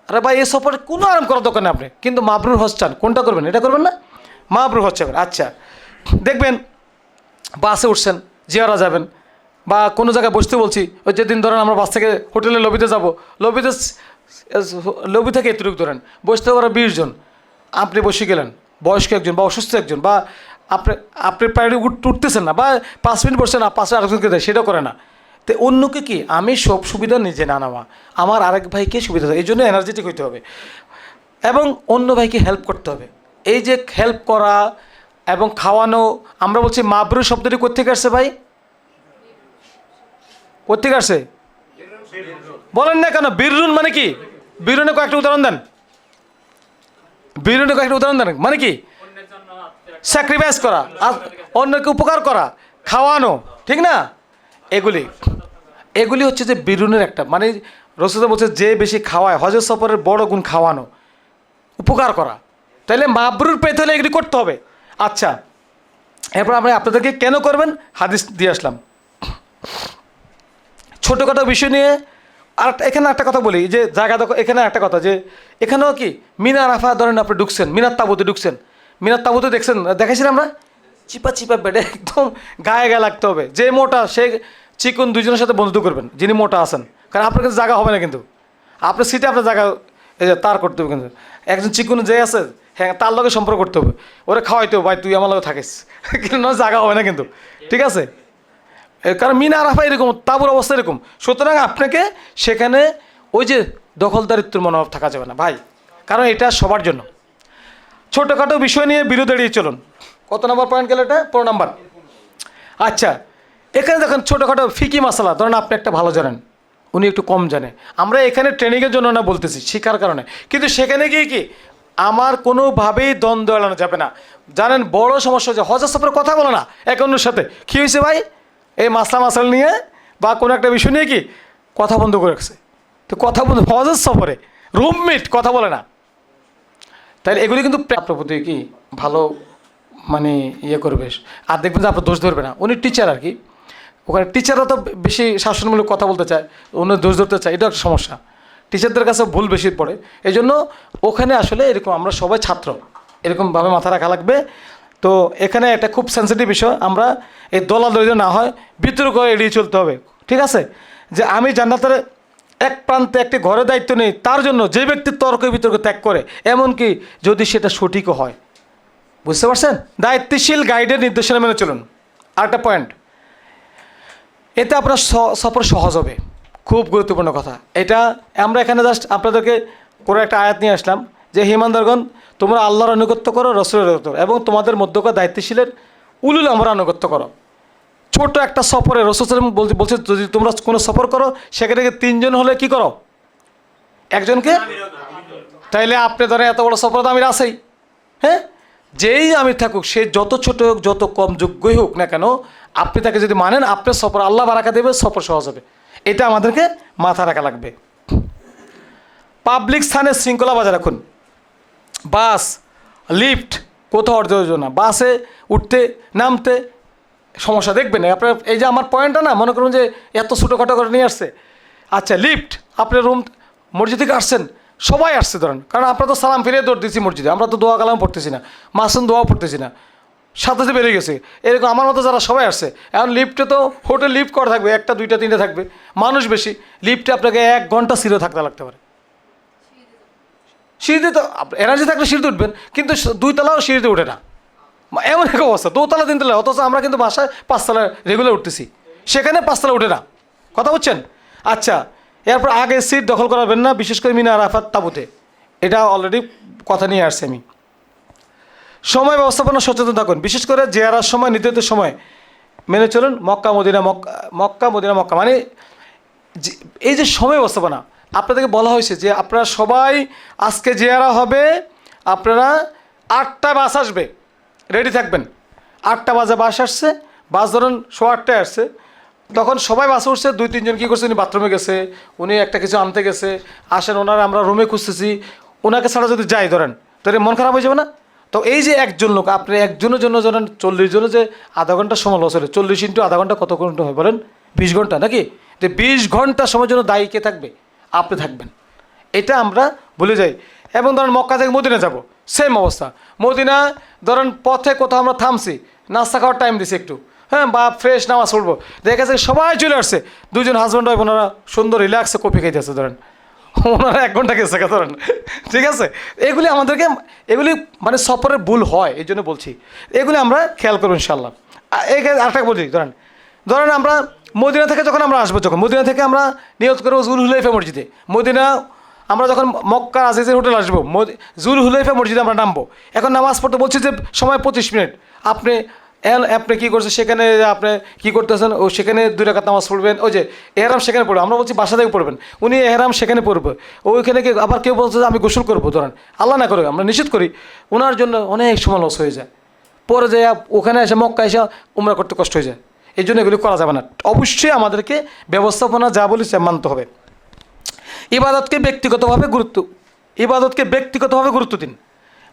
আরে ভাই এই সফরে কোনো আরাম করার দরকার নেই, আপনি কিন্তু মাবরুর হজ চান, কোনটা করবেন, এটা করবেন না, মাবরুর হজ চাবেন। আচ্ছা, দেখবেন বাসে উঠছেন, জিয়ারা যাবেন, বা কোনো জায়গায় বসতে বলছি, ওই যেদিন ধরেন আমরা বাস থেকে হোটেলের লবিতে যাব, লবি থেকে এতটুকু ধরেন বসতে পারে 20 জন, আপনি বসে গেলেন, বয়স্ক একজন বা অসুস্থ একজন বা আপনি আপনি প্রায় উঠতেছেন না বা 5 মিনিট বসছেন না, পাশে আরেকজনকে দেয়, সেটাও করে না। তো অন্যকে কি আমি সব সুবিধা নিজে না নেওয়া, আমার আরেক ভাইকে সুবিধা দেয়, এই জন্য এনার্জেটিক হইতে হবে এবং অন্য ভাইকে হেল্প করতে হবে। এই যে হেল্প করা এবং খাওয়ানো, আমরা বলছি মাবরুর শব্দটি কোত্থেকে আসছে ভাই? কোত্থেকে আসছে বলেন না কেন? বীররুন মানে কি? বীরুনে কয়েকটা উদাহরণ দেন, বীরুনে কয়েকটা উদাহরণ দেন। মানে কি? স্যাক্রিফাইস করা, অন্যকে উপকার করা, খাওয়ানো, ঠিক না? এগুলি এগুলি হচ্ছে যে বীরুনের একটা মানে রসুল বলছে যে বেশি খাওয়ায়, হজের সফরের বড় গুণ খাওয়ানো, উপকার করা। তাইলে মাবরুর পেতে হলে এগুলি করতে হবে। আচ্ছা, এরপর আমরা আপনাদেরকে কেন করবেন হাদিস দিয়ে আসলাম। ছোটোখাটো বিষয় নিয়ে আর এখানে একটা কথা বলি যে জায়গা দেখো, এখানে একটা কথা যে এখানেও কি মিনা আরাফা ধরেন আপনি ঢুকছেন, মিনার তাবুতে ঢুকছেন, মিনার তাবুতে দেখছেন, দেখাইছিলাম আমরা চিপা চিপা বেডে একদম গায়ে গায়ে লাগতে হবে। যে মোটা সে চিকুন দুজনের সাথে বন্ধুত্ব করবেন যিনি মোটা আছেন, কারণ আপনার কাছে জায়গা হবে না, কিন্তু আপনার সিটে আপনার জায়গা এই যে তার করতে হবে। কিন্তু একজন চিকুন যে আছে হ্যাঁ তার লগে সম্পর্ক করতে হবে, ওরা খাওয়াইতে হবে, ভাই তুই আমার লগে থাকিস, কিন্তু জায়গা হবে না কিন্তু, ঠিক আছে? কারণ মিনা আরাফা এরকম, তাবুর অবস্থা এরকম। সুতরাং আপনাকে সেখানে ওই যে দখলদারিত্বের মনোভাব থাকা যাবে না ভাই, কারণ এটা সবার জন্য। ছোটোখাটো বিষয় নিয়ে বিরোধ এড়িয়ে চলুন। কত নম্বর পয়েন্ট গেল এটা? 15 নম্বর। আচ্ছা, এখানে দেখেন ছোটোখাটো ফিকি মশলা, ধরেন আপনি একটা ভালো জানেন, উনি একটু কম জানে, আমরা এখানে ট্রেনিংয়ের জন্য না বলতেছি, শেখার কারণে, কিন্তু সেখানে গিয়ে কি আমার কোনোভাবেই দ্বন্দ্ব এড়ানো যাবে না। জানেন বড় সমস্যা হচ্ছে হজের সফরে কথা বলে না এক অন্যের সাথে। কী হয়েছে ভাই? এই মাসাল নিয়ে বা কোনো একটা বিষয় নিয়ে কি কথা বন্ধ করে রাখছে। তো কথা বন্ধ, হজের সফরে রুমমেট কথা বলে না। তাহলে এগুলি কিন্তু আপনার প্রতি কি ভালো মানে ইয়ে করবে, আর দেখবেন যে আপনার দোষ ধরবে না। উনি টিচার আর কি, ওখানে টিচাররা তো বেশি শাসনমূলক কথা বলতে চায়, অন্য দোষ ধরতে চায়, এটা একটা সমস্যা। টিচারদের কাছে ভুল বেশি পড়ে, এই জন্য ওখানে আসলে এরকম আমরা সবাই ছাত্র, এরকমভাবে মাথা রাখা লাগবে। তো এখানে একটা খুব সেন্সিটিভ বিষয়, আমরা এই দলাদলি না হয় বিতর্ক এড়িয়ে চলতে হবে, ঠিক আছে? যে আমি জান্নাতের এক প্রান্তে একটি ঘরের দায়িত্ব নেই, তার জন্য যে ব্যক্তি তর্ক বিতর্ক ত্যাগ করে, এমনকি যদি সেটা সঠিকও হয়, বুঝতে পারছেন? দায়িত্বশীল গাইডের নির্দেশনা মেনে চলুন। আরেকটা পয়েন্ট, এতে আপনার সফর সহজ হবে, খুব গুরুত্বপূর্ণ কথা এটা। আমরা এখানে জাস্ট আপনাদেরকে করে একটা আয়াত নিয়ে আসলাম যে হিমানদারগণ তোমরা আল্লাহর আনুগত্য করো, রসুলের আনুগত্য করো, এবং তোমাদের মধ্যকার দায়িত্বশীলের উলুল আমরা আনুগত্য করো। ছোট একটা সফরে রসুল বলছে যদি তোমরা কোনো সফর করো সেখানে 3 জন হলে কি করো? একজনকে। তাইলে আপনি ধরেন এত বড় সফর তো আমির আছেই, হ্যাঁ, যেই আমির থাকুক সে যত ছোট হোক যত কম যোগ্যই হোক না কেন, আপনি তাকে যদি মানেন আপনার সফর আল্লাহ বারাকা দেবে, সফর সহজ হবে। এটা আমাদেরকে মাথা রাখা লাগবে। পাবলিক স্থানে শৃঙ্খলা বজায় রাখুন। বাস, লিফট কোথাও অর্জন না, বাসে উঠতে নামতে সমস্যা দেখবেন। আপনার এই যে আমার পয়েন্টটা না মনে করুন যে এত ছোটোখাটো করে নিয়ে আসছে। আচ্ছা, লিফট, আপনার রুম মসজিদ থেকে আসছেন, সবাই আসছে ধরেন, কারণ আমরা তো সালাম ফিরে দৌড় দিচ্ছি মসজিদে, আমরা তো দোয়া কালাম পড়তেছি না, মাসুম দোয়াও পড়তেছি না, সাথে সাথে বেরিয়ে গেছে। এরকম আমার মতো যারা সবাই আসছে, এখন লিফটে তো হোটেল লিফট করা থাকবে, 1টা 2টা 3টা থাকবে, মানুষ বেশি, লিফটে আপনাকে 1 ঘন্টা সিঁড়ে থাকতে লাগতে পারে। সিঁড়িতে তো এনার্জি থাকলে সিঁড়িতে উঠবেন, কিন্তু 2 তলাও সিঁড়িতে উঠে না, এমন এক অবস্থা, 2 তলা 3 তলা, অথচ আমরা কিন্তু বাসায় 5 তলায় রেগুলার উঠতেছি, সেখানে 5 তলা উঠে না। কথা বুঝছেন? আচ্ছা, এরপর আগে সিট দখল করাবেন না, বিশেষ করে মিনা আরাফাত তাবুতে, এটা অলরেডি কথা নিয়ে আসছি আমি। সময় ব্যবস্থাপনা সচেতন থাকুন, বিশেষ করে জিয়ারার সময় নির্ধারিত সময় মেনে চলুন। মক্কা মদিনা মানে এই যে সময় ব্যবস্থাপনা, আপনাদেরকে বলা হয়েছে যে আপনারা সবাই আজকে জিয়ারা হবে, আপনারা 8টায় বাস আসবে, রেডি থাকবেন। 8টা বাজে বাস আসছে, বাস ধরুন 8:15 আসছে, তখন সবাই বাসে উঠছে, 2-3 জন কী করছে, উনি বাথরুমে গেছে, উনি একটা কিছু আনতে গেছে, আসেন ওনারা আমরা রুমে খুঁজতেছি, ওনাকে ছাড়া যদি যাই ধরেন তাহলে মন খারাপ হয়ে যাবে না? তো এই যে একজন লোক, আপনি একজনের জন্য ধরেন 40 জনের যে আধা ঘন্টা সময় লস হলে, 40 × আধা ঘন্টা কত ঘন্টা হয় বলেন? 20 ঘন্টা নাকি? যে 20 ঘন্টা সময়ের জন্য দায়ী কে থাকবে? আপনি থাকবেন। এটা আমরা ভুলে যাই। এবং ধরেন মক্কা থেকে মদিনা যাব, সেম অবস্থা। মদিনা ধরেন পথে কোথাও আমরা থামছি, নাস্তা খাওয়ার টাইম দিছি একটু, হ্যাঁ, বা ফ্রেশ নামাজ পড়বো, দেখা যাচ্ছে সবাই চলে আসছে, 2 জন হাজব্যান্ড ওয়াইফ ওনারা সুন্দর রিল্যাক্সে কফি খাইতেছে ধরেন, ওনারা 1 ঘন্টা গেছে ধরেন, ঠিক আছে। এগুলি আমাদেরকে এগুলি মানে সফরের ভুল হয়, এই জন্য বলছি এগুলি আমরা খেয়াল করবো ইনশাল্লাহ। আরেকটা বলছি, ধরেন ধরেন আমরা মদিনা থেকে যখন আমরা আসবো, যখন মদিনা থেকে আমরা নিয়ত করবো জুল হুলাইফা মসজিদে, মদিনা আমরা যখন মক্কা আজিজের হোটেল আসবো, জুল হুলাইফা মসজিদে আমরা নামবো। এখন নামাজ পড়তে বলছি যে সময় 25 মিনিট, আপনি আপনি কী করছেন সেখানে, আপনি কী করতেছেন, ও সেখানে 2 রাকাত নামাজ পড়বেন, ওই যে এহরাম সেখানে পড়বে, আমরা বলছি বাসা থেকে পড়বেন, উনি এহরাম সেখানে পড়বে, ওইখানে কি আবার কেউ বলছে যে আমি গোসল করবো, ধরেন আল্লাহ না করে আমরা নিষেধ করি, ওনার জন্য অনেক সময় লস হয়ে যায়, পরে যে ওখানে এসে মক্কা এসে উমরা করতে কষ্ট হয়ে যায়। এই জন্য এগুলি করা যাবে না। অবশ্যই আমাদেরকে ব্যবস্থাপনা যা বলি সে মানতে হবে। ইবাদতকে ব্যক্তিগতভাবে গুরুত্ব দিন,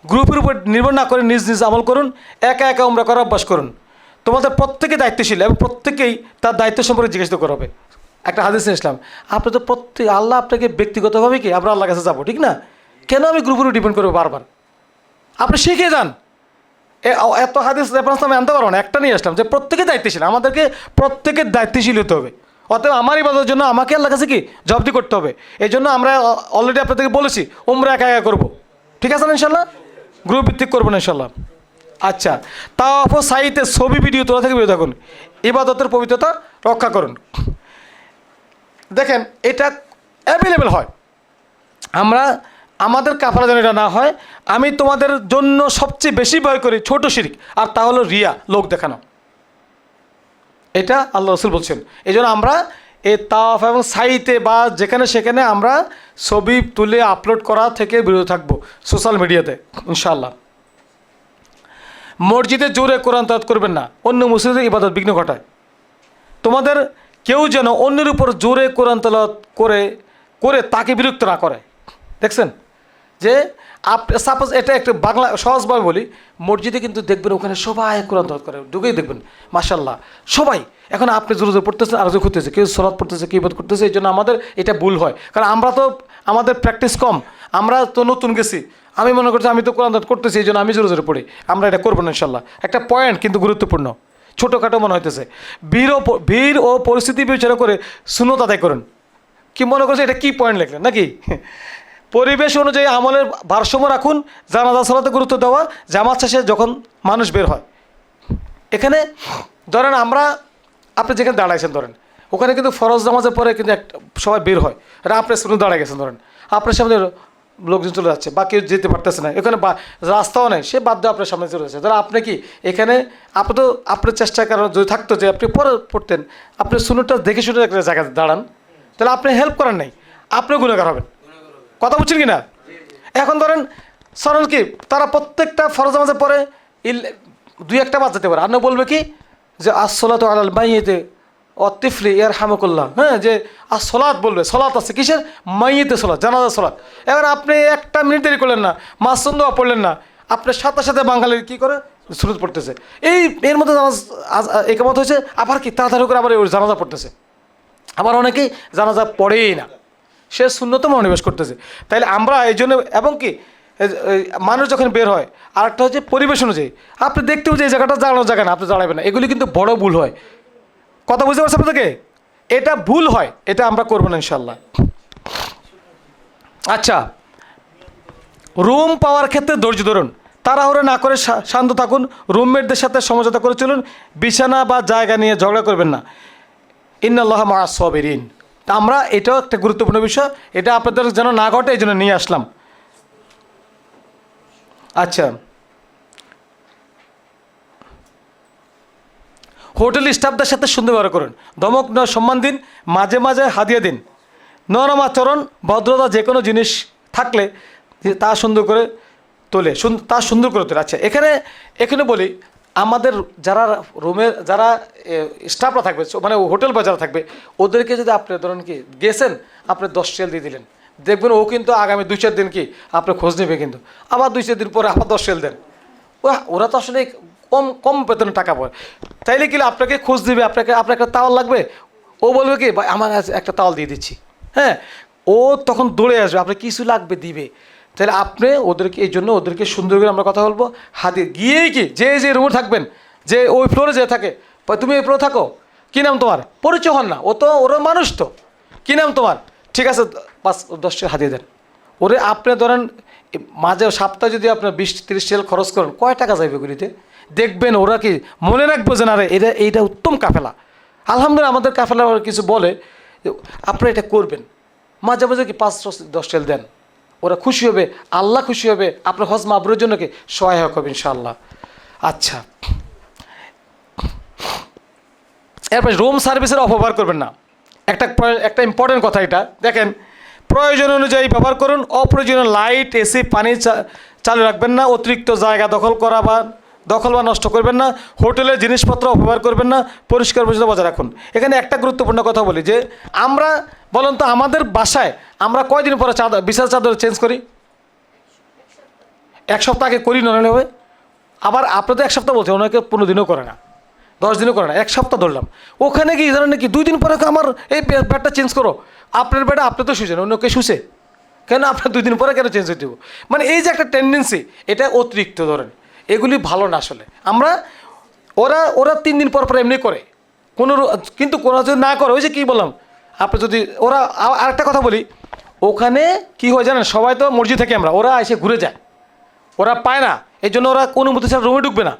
গ্রুপের উপর নির্ভর না করে নিজ নিজ আমল করুন, একা একা উমরা করার অভ্যাস করুন। তোমাদের প্রত্যেকে দায়িত্বশীল এবং প্রত্যেকেই তার দায়িত্ব সম্পর্কে জিজ্ঞাসা করা হবে। একটা হাদিস ইসলাম, আপনি তো প্রত্যেক আল্লাহ আপনাকে ব্যক্তিগতভাবে কি আমরা আল্লাহর কাছে যাবো, ঠিক না? কেন আমি গ্রুপের উপর ডিপেন্ড করবো বারবার? আপনি শিখে যান। এত হাদিস রেফারেন্স আমি আনতে পারবো না, একটা নিয়ে আসলাম যে প্রত্যেকে দায়িত্বশীল, আমাদেরকে প্রত্যেকের দায়িত্বশীল হতে হবে। অতএব আমার ইবাদতের জন্য আমাকে আল্লাহর কাছে কি জবাবদি করতে হবে। এই জন্য আমরা অলরেডি আপনাদেরকে বলেছি উমরা একা একা করবো, ঠিক আছে না ইনশাল্লাহ? গ্রুপ ভিত্তিক করবো না ইনশাল্লাহ। আচ্ছা, তাওয়াফ ও সাইতে ছবি ভিডিও তোলা থেকে বিরত থাকুন, ইবাদতের পবিত্রতা রক্ষা করুন। দেখেন এটা অ্যাভেলেবেল হয়, আমরা আমাদের কাফারা যেন এটা না হয়। আমি তোমাদের জন্য সবচেয়ে বেশি ভয় করি ছোট শিরক, আর তা হলো রিয়া, লোক দেখানো। এটা আল্লাহ রসুল বলছেন। এই জন্য আমরা এই তাওয়াফ এবং সাইতে বা যেখানে সেখানে আমরা ছবি তুলে আপলোড করা থেকে বিরত থাকবো সোশ্যাল মিডিয়াতে ইনশাআল্লাহ। মসজিদে জোরে কোরআন তেলাওয়াত করবেন না, অন্য মুসলিমদের ইবাদত বিঘ্ন ঘটায়। তোমাদের কেউ যেন অন্যের উপর জোরে কোরআন তেলাওয়াত করে তাকে বিরক্ত না করে। দেখছেন যে সাপোজ এটা একটা বাংলা সহজভাবে বলি, মসজিদে কিন্তু দেখবেন ওখানে সবাই কোরআন তেলাওয়াত করে, ঢুকেই দেখবেন মাশাআল্লাহ সবাই। এখন আপনি জোরে জোরে পড়তেছেন আর জোরে করতেছে, কেউ সালাত পড়তেছে, কেউ ইবাদত করতেছে। এই জন্য আমাদের এটা ভুল হয়, কারণ আমরা তো আমাদের প্র্যাকটিস কম, আমরা তো নতুন গেছি। আমি মনে করছি আমি তো কোরআন তেলাওয়াত করতেছি, এই জন্য আমি জোরে জোরে পড়ি। আমরা এটা করবো না ইনশাল্লাহ। একটা পয়েন্ট কিন্তু গুরুত্বপূর্ণ, ছোটোখাটো মনে হইতেছে। ভিড় ও পরিস্থিতি বিবেচনা করে সুন্নত আদায় করুন। কি মনে করছে এটা কি পয়েন্ট লিখলেন নাকি? পরিবেশ অনুযায়ী আমলের ভারসাম্য রাখুন, জানাজা সালাতে গুরুত্ব দেওয়া, জামাত শেষে যখন মানুষ বের হয়। এখানে ধরেন আপনি যেখানে দাঁড়াইছেন, ধরেন ওখানে কিন্তু ফরজ নামাজের পরে কিন্তু সবাই বের হয়, এটা আপনি শুনে দাঁড়ায় গেছেন, ধরেন আপনার সামনে লোকজন চলে যাচ্ছে বা কেউ যেতে পারতেছে না, এখানে রাস্তাও নেই, সে বাধ্য আপনার সামনে চলে যাচ্ছে। ধরেন আপনি কি এখানে আপনি তো আপনার চেষ্টা কারণ যদি থাকতো যে আপনি পরে পড়তেন, আপনি সুন্নতটা দেখে শুনে একটা জায়গায় দাঁড়ান, তাহলে আপনি হেল্প করেন নাই, আপনিও গুণাগার হবেন। কথা বলছেন কি না? এখন ধরেন সরল কি তারা প্রত্যেকটা ফরজ নামাজের পরে 2-1টা বাদ যেতে পারে, আপনি বলবে কি যে আসসালাতু আলাল মাইয়িতে অতিফলি ইয়ারহামুকুল্লাহ, হ্যাঁ, যে সলাৎ বলবে, সলাৎ আছে কিসের? মাইয়িতে সলাৎ, জানাজা সলাৎ। এবার আপনি 1টা মিনিট দেরি করলেন না, মাসুন্দ পড়লেন না, আপনার সাথে সাথে বাঙালির কী করে সুরত পড়তেছে, এর মধ্যে জানাজ একমত হয়েছে, আবার কি তাড়াতাড়ি করে আবার ওই জানাজা পড়তেছে। আবার অনেকেই জানাজা পড়েই না, সে শূন্যত মনোনিবেশ করতেছে। তাইলে আমরা এই জন্য, এবং কি মানুষ যখন বের হয়, আরেকটা হচ্ছে পরিবেশ অনুযায়ী আপনি দেখতেও যে এই জায়গাটা দাঁড়ানোর জায়গা না, আপনি দাঁড়াবেন না, এগুলি কিন্তু বড় ভুল হয়। কথা বুঝতে পারছেন আপনাদেরকে? এটা ভুল হয়, এটা আমরা করবো না ইনশাল্লাহ। আচ্ছা, রুম পাওয়ার ক্ষেত্রে ধৈর্য ধরুন, তাড়াহুড়ো না করে শান্ত থাকুন, রুমমেটদের সাথে সমঝোতা করে চলুন, বিছানা বা জায়গা নিয়ে ঝগড়া করবেন না। ইন্নাল্লাহা মাআস সাবিরিন। তা আমরা এটাও একটা গুরুত্বপূর্ণ বিষয়, এটা আপনাদের যেন না ঘটে এই জন্য নিয়ে আসলাম। আচ্ছা, হোটেল স্টাফদের সাথে সুন্দর ব্যবহার করুন, ধমক নয় সম্মান দিন, মাঝে মাঝে হাদিয়া দিন, নরম আচরণ, ভদ্রতা, যে কোনো জিনিস থাকলে তা সুন্দর করে তোলে, তা সুন্দর করে তোলে। আচ্ছা, এখানে বলি, আমাদের যারা রুমের যারা স্টাফরা থাকবে, মানে হোটেল বা যারা থাকবে, ওদেরকে যদি আপনি ধরেন কি গেছেন, আপনি 10 রিয়াল দিয়ে দিলেন, দেখবেন ও কিন্তু আগামী 2-4 দিন কি আপনার খোঁজ নেবে, কিন্তু আবার 2-4 দিন পরে আবার 10 রিয়াল দেন। ওরা তো আসলে কম বেতনে টাকা পায়, তাইলে কি আপনাকে খোঁজ দিবে, আপনার একটা তাওয়াল লাগবে, ও বলবে কি ভাই আমার একটা তাওয়াল দিয়ে দিচ্ছি, হ্যাঁ, ও তখন দৌড়ে আসবে, আপনার কিছু লাগবে দিবে। তাহলে আপনি ওদেরকে, এই জন্য ওদেরকে সুন্দর করে আমরা কথা বলবো, হাতে গিয়েই কি যে রুমে থাকবেন, যে ওই ফ্লোরে যে থাকে, তুমি এই ফ্লোরে থাকো, কী নাম তোমার, পরিচয় হন না, ও তো ওরা মানুষ, তো কী নাম তোমার, ঠিক আছে 5-10 টাকা হাতিয়ে দেন। ওরে আপনি ধরেন মাঝে সপ্তাহে যদি আপনার 20-30 টাকা খরচ করেন, কয় টাকা যাইবে গুলিতে? দেখবেন ওরা কি মনে রাখবো যে না রে এইটা উত্তম কাফেলা। আলহামদুলিল্লাহ আমাদের কাফেলা কিছু বলে, আপনারা এটা করবেন, মাঝে মাঝে কি 5-10 টাকা দেন, ওরা খুশি হবে, আল্লাহ খুশি হবে, আপনার হজ মাবরুরের জন্য কি সহায়ক হবে ইনশাআল্লাহ। আচ্ছা, এরপর রুম সার্ভিসের অপব্যবহার করবেন না। একটা ইম্পর্টেন্ট কথা এটা দেখেন, প্রয়োজন অনুযায়ী ব্যবহার করুন। অপ্রয়োজনীয় লাইট, এসি, পানি চালু রাখবেন না। অতিরিক্ত জায়গা দখল বা নষ্ট করবেন না। হোটেলের জিনিসপত্র অপব্যবহার করবেন না। পরিষ্কার পরিচ্ছন্ন বজায় রাখুন। এখানে একটা গুরুত্বপূর্ণ কথা বলি যে আমরা বলুন তো আমাদের বাসায় আমরা কয়দিন পরে বিছানার চাদর চেঞ্জ করি? 1 সপ্তাহ আগে করি, নইলে হবে। আবার আপনি তো 1 সপ্তাহ বলছেন, ওনাকে 15 দিনও করে না, 10 দিনও করে না, 1 সপ্তাহ ধরলাম। ওখানে কি জানেন নাকি 2 দিন পরে আমার এই ব্যাটটা চেঞ্জ করো। আপনার ব্যাটা আপনি তো শুছেন, অন্য কে শুছে কেন? আপনার 2 দিন পরে কেন চেঞ্জ হয়ে দেবো? মানে এই যে একটা টেন্ডেন্সি, এটা অতিরিক্ত ধরেন, এগুলি ভালো না আসলে। আমরা ওরা 3 দিন পর এমনি করে কিন্তু কোনো যদি না করে, ওই যে কী বললাম, আপনি যদি ওরা আরেকটা কথা বলি, ওখানে কি হয় জানেন, সবাই তো মসজিদ থেকে ওরা এসে ঘুরে যায়, ওরা পায় না, এই জন্য ওরা কোনো মতো ছাড়া রুমে ঢুকবে না।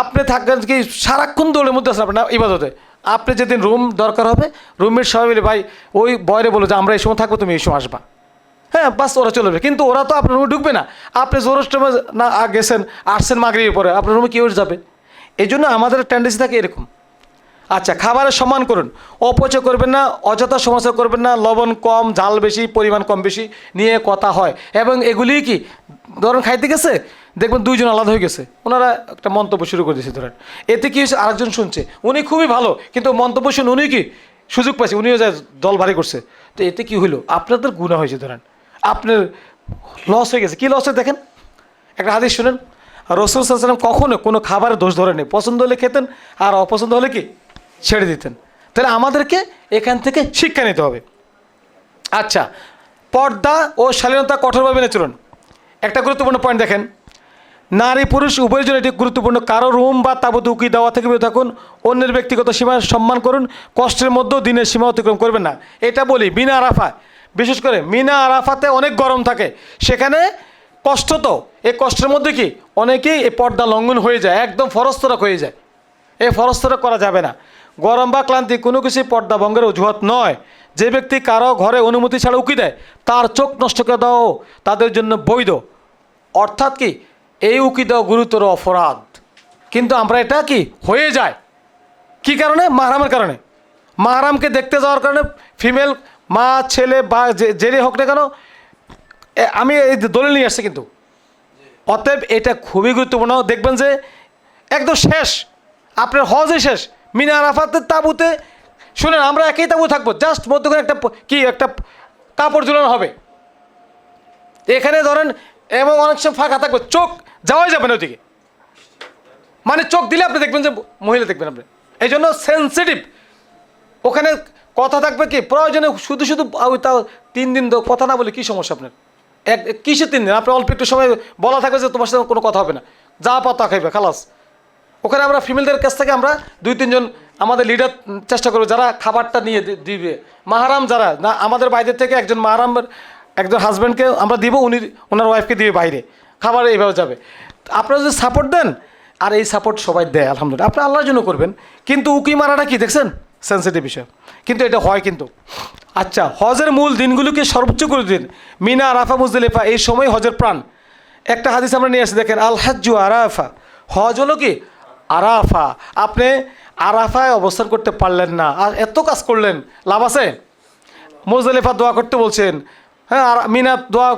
আপনি থাকবেন কি সারাক্ষণ দৌড়ের মধ্যে আসেন আপনার ইবাদতে। আপনি যেদিন রুম দরকার হবে, রুমের সবাই মিলে ভাই ওই বয়রে বলো যে আমরা এই সময় থাকবো, তুমি এই সময় আসবা, হ্যাঁ বাস, ওরা চলে যাবে। কিন্তু ওরা তো আপনার রুমে ঢুকবে না। আপনি জোরস টাইমে না গেছেন, আসছেন মাগরিবের পরে, আপনার রুমে কেউ যাবে? এই জন্য আমাদের টেন্ডেন্সি থাকে এরকম। আচ্ছা, খাবারের সম্মান করুন, অপচয় করবেন না, অযথা সমস্যা করবেন না। লবণ কম, ঝাল বেশি, পরিমাণ কম বেশি নিয়ে কথা হয়, এবং এগুলি কি ধরেন খাইতে গেছে, দেখবেন 2 জন আলাদা হয়ে গেছে, ওনারা একটা মন্তব্য শুরু করে দিয়েছে ধরেন। এতে কি হয়েছে, আরেকজন শুনছে, উনি খুবই ভালো, কিন্তু মন্তব্য শুনে উনি কি সুযোগ পাইছে, উনিও যায় দল ভারী করছে। তো এতে কি হইলো, আপনাদের গুনাহ হয়েছে, ধরেন আপনার লস হয়ে গেছে। কি লস হয়ে দেখেন, একটা হাদিস শুনেন, রাসূল সাল্লাল্লাহু আলাইহি ওয়াসাল্লাম কখনো কোনো খাবারের দোষ ধরেনি, পছন্দ হলে খেতেন আর অপছন্দ হলে কি ছেড়ে দিতেন। তাহলে আমাদেরকে এখান থেকে শিক্ষা নিতে হবে। আচ্ছা, পর্দা ও শালীনতা কঠোরভাবে মেনে চলুন। একটা গুরুত্বপূর্ণ পয়েন্ট দেখেন, নারী পুরুষ উভয়ের জন্য এটি গুরুত্বপূর্ণ। কারো রুম বা তাঁবুতে উকি দেওয়া থেকে বিরত থাকুন। অন্যের ব্যক্তিগত সীমা সম্মান করুন। কষ্টের মধ্যেও দিনের সীমা অতিক্রম করবেন না। এটা বলি মিনা আরাফা, বিশেষ করে মিনা আরাফাতে অনেক গরম থাকে, সেখানে কষ্ট, তো এই কষ্টের মধ্যে কি অনেকেই এই পর্দা লঙ্ঘন হয়ে যায়, একদম ফরস্তরক হয়ে যায়। এই ফরস্তরক করা যাবে না। গরম বা ক্লান্তি কোনো কিছুই পর্দা ভঙ্গের অজুহাত নয়। যে ব্যক্তি কারো ঘরে অনুমতি ছাড়া উকি দেয়, তার চোখ নষ্ট করে দেওয়াও তাদের জন্য বৈধ। অর্থাৎ কি, এই উকি দেওয়া গুরুতর অপরাধ, কিন্তু আমরা এটা কি হয়ে যায়, কি কারণে? মাহরামের কারণে। মাহরামকে দেখতে যাওয়ার কারণে ফিমেল, মা ছেলে বা যেরে হোক না কেন, আমি এই দলিল নিয়ে আসছি কিন্তু। অতএব এটা খুবই গুরুত্বপূর্ণ। দেখবেন যে একদম শেষ, আপনার হজে শেষ, মিনা আরাফাতের তাঁবুতে, শুনেন আমরা একই তাঁবু থাকবো, জাস্ট মধ্যখানে একটা কাপড় ঝুলানো হবে এখানে ধরেন, এবং অনেক সময় ফাঁকা থাকবে, চোখ যাওয়াই যাবে না ওইদিকে, মানে চোখ দিলে আপনি দেখবেন যে মহিলা দেখবেন আপনি। এই জন্য সেন্সিটিভ, ওখানে কথা থাকবে কি প্রয়োজনে, শুধু তাও 3 দিন কথা না বলে কী সমস্যা আপনার? কিসের 3 দিন? আপনার অল্প একটু সময় বলা থাকবে যে তোমার সাথে কোনো কথা হবে না, যা পাতা খাইবে খালাস। ওখানে আমরা ফিমেলদের কাছ থেকে আমরা 2-3 জন আমাদের লিডার চেষ্টা করবো, যারা খাবারটা নিয়ে দিবে। মাহারাম যারা না, আমাদের বাইরের থেকে একজন মাহারাম, একজন হাজব্যান্ডকে আমরা দিব, ওনার ওয়াইফকে দিবে বাইরে, খাবার এইভাবে যাবে। আপনারা যদি সাপোর্ট দেন, আর এই সাপোর্ট সবাই দেয় আলহামদুলিল্লাহ, আপনি আল্লাহর জন্য করবেন। কিন্তু উকি মারাটা কি দেখছেন, সেন্সিটিভ বিষয়, কিন্তু এটা হয় কিন্তু। আচ্ছা, হজের মূল দিনগুলোকে সর্বোচ্চ করে দিন। মিনা, আরাফা, মুজদালিফা, এই সময় হজের প্রাণ। একটা হাদিস আমরা নিয়ে আসি, দেখেন, আল হাজ্জু আরাফা, হজ হলো কি আরাফা। আপনি আরাফায় অবস্থান করতে পারলেন না, আর এত কাজ করলেন, লাভ আছে? মুজদালিফা দোয়া করতে বলছেন, হ্যাঁ, আর মিনা দোয়া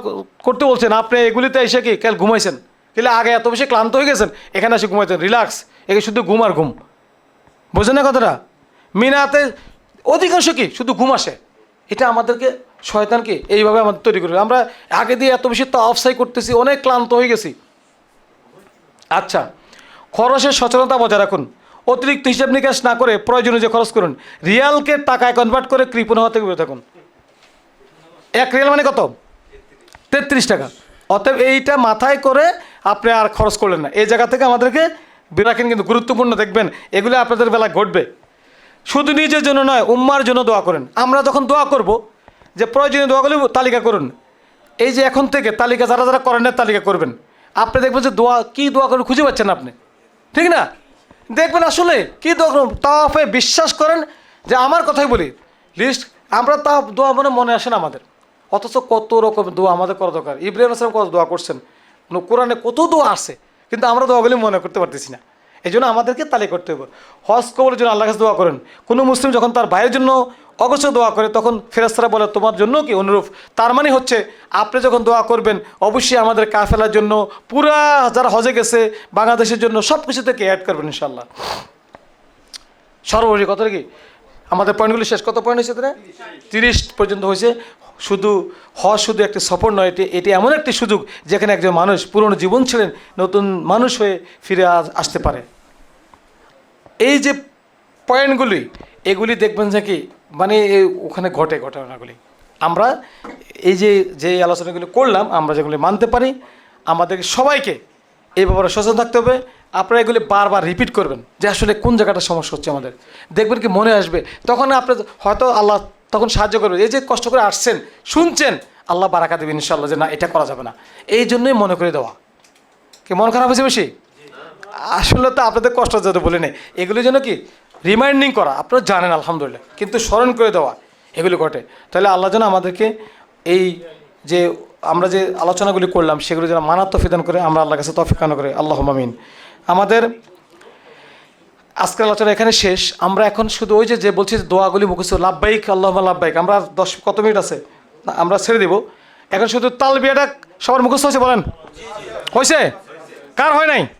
করতে বলছেন, আপনি এগুলিতে এসে কি কাল ঘুমাইছেন, কিন্তু আগে এত বেশি ক্লান্ত হয়ে গেছেন, এখানে এসে ঘুমাইছেন, রিল্যাক্স, একে শুধু ঘুম আর ঘুম। বোঝেন না কথাটা? মিনাতে অধিকাংশ কি শুধু ঘুম আসে। এটা আমাদেরকে শয়তানকে এইভাবে আমাদের তৈরি করে, আমরা আগে দিয়ে এত বেশি অফসাই করতেছি, অনেক ক্লান্ত হয়ে গেছি। আচ্ছা, খরচের সচেতনতা বজায় রাখুন। অতিরিক্ত হিসাব নিকাশ না করে প্রয়োজনীয় যে খরচ করুন। রিয়ালকে টাকায় কনভার্ট করে কৃপণ হওয়া থেকে বিরত থাকুন। 1 রিয়াল মানে কত? 33 টাকা। অতএব এইটা মাথায় করে আপনি আর খরচ করলেন না। এই জায়গা থেকে আমাদেরকে রাখেন, কিন্তু গুরুত্বপূর্ণ, দেখবেন এগুলো আপনাদের বেলা ঘটবে। শুধু নিজের জন্য নয়, উম্মার জন্য দোয়া করেন। আমরা যখন দোয়া করব, যে প্রয়োজনীয় দোয়াগুলি তালিকা করুন। এই যে এখন থেকে তালিকা যারা যারা করেন না তালিকা করবেন, আপনি দেখবেন যে দোয়া কী দোয়া করে খুঁজে পাচ্ছেন আপনি, ঠিক না? দেখবেন আসলে কী দোয়া করুন, তাওয়াফে বিশ্বাস করেন যে আমার কথাই বলি লিস্ট, আমরা তা দোয়া মনে আসে না আমাদের, অথচ কত রকম দোয়া আমাদের করা দরকার। ইব্রাহিম আসলাম কত দোয়া করছেন, কোরআনে কত দোয়া আছে, কিন্তু আমরা দোয়াগুলি মনে করতে পারতেছি না। এই জন্য আমাদেরকে তালিকা করতে হবে। হজ কবরের জন্য আল্লাহর কাছে দোয়া করেন। কোনো মুসলিম যখন তার ভাইয়ের জন্য অগোচর দোয়া করে তখন ফেরেশতারা বলে তোমার জন্য কি অনুরূপ। তার মানে হচ্ছে আপনি যখন দোয়া করবেন অবশ্যই আমাদের কাফেলার জন্য, পুরা যারা হজে গেছে বাংলাদেশের জন্য, সব কিছু থেকে অ্যাড করবেন ইনশাল্লাহ। সর্বোপরি কত কি আমাদের পয়েন্টগুলি শেষ, কত পয়েন্ট হয়েছে তারা 30 পর্যন্ত হয়েছে। শুধু হজ শুধু একটি সফর নয়, এটি এমন একটি সুযোগ যেখানে একজন মানুষ পুরনো জীবন ছিলেন নতুন মানুষ হয়ে ফিরে আসতে পারে। এই যে পয়েন্টগুলি এগুলি দেখবেন যে কি মানে ওখানে ঘটে ঘটনাগুলি, আমরা এই যে আলোচনাগুলি করলাম আমরা যেগুলি মানতে পারি, আমাদেরকে সবাইকে এই ব্যাপারে সচেতন থাকতে হবে। আপনারা এগুলি বারবার রিপিট করবেন যে আসলে কোন জায়গাটা সমস্যা হচ্ছে আমাদের, দেখবেন কি মনে আসবে, তখন আপনি হয়তো আল্লাহ তখন সাহায্য করবে। এই যে কষ্ট করে আসছেন শুনছেন, আল্লাহ বারাকা দেবেন ইনশাআল্লাহ যে না এটা করা যাবে না, এই জন্যই মনে করে দেওয়া। কি মন খারাপ হয়েছে বেশি? আসলে তো আপনাদের কষ্ট যাতে বলে নেই, এগুলির জন্য কি রিমাইন্ডিং করা, আপনারা জানেন আলহামদুলিল্লাহ, কিন্তু স্মরণ করে দেওয়া এগুলি ঘটে। তাহলে আল্লাহ যেন আমাদেরকে এই যে আমরা যে আলোচনাগুলি করলাম সেগুলি যেন মানার তৌফিক দান করে, আমরা আল্লাহর কাছে তৌফিক দান করে, আল্লাহুম্মা আমিন। আমাদের আজকের আলোচনা এখানে শেষ। আমরা এখন শুধু ওই যে বলছি দোয়াগুলি মুখস্থ, লাব্বাইক আল্লাহুম্মা লাব্বাইক, আমরা 10 কত মিনিট আছে আমরা ছেড়ে দিব। এখন শুধু তালবিয়াটা সবার মুখস্থ হয়েছে, বলেন হয়েছে? কার হয় নাই?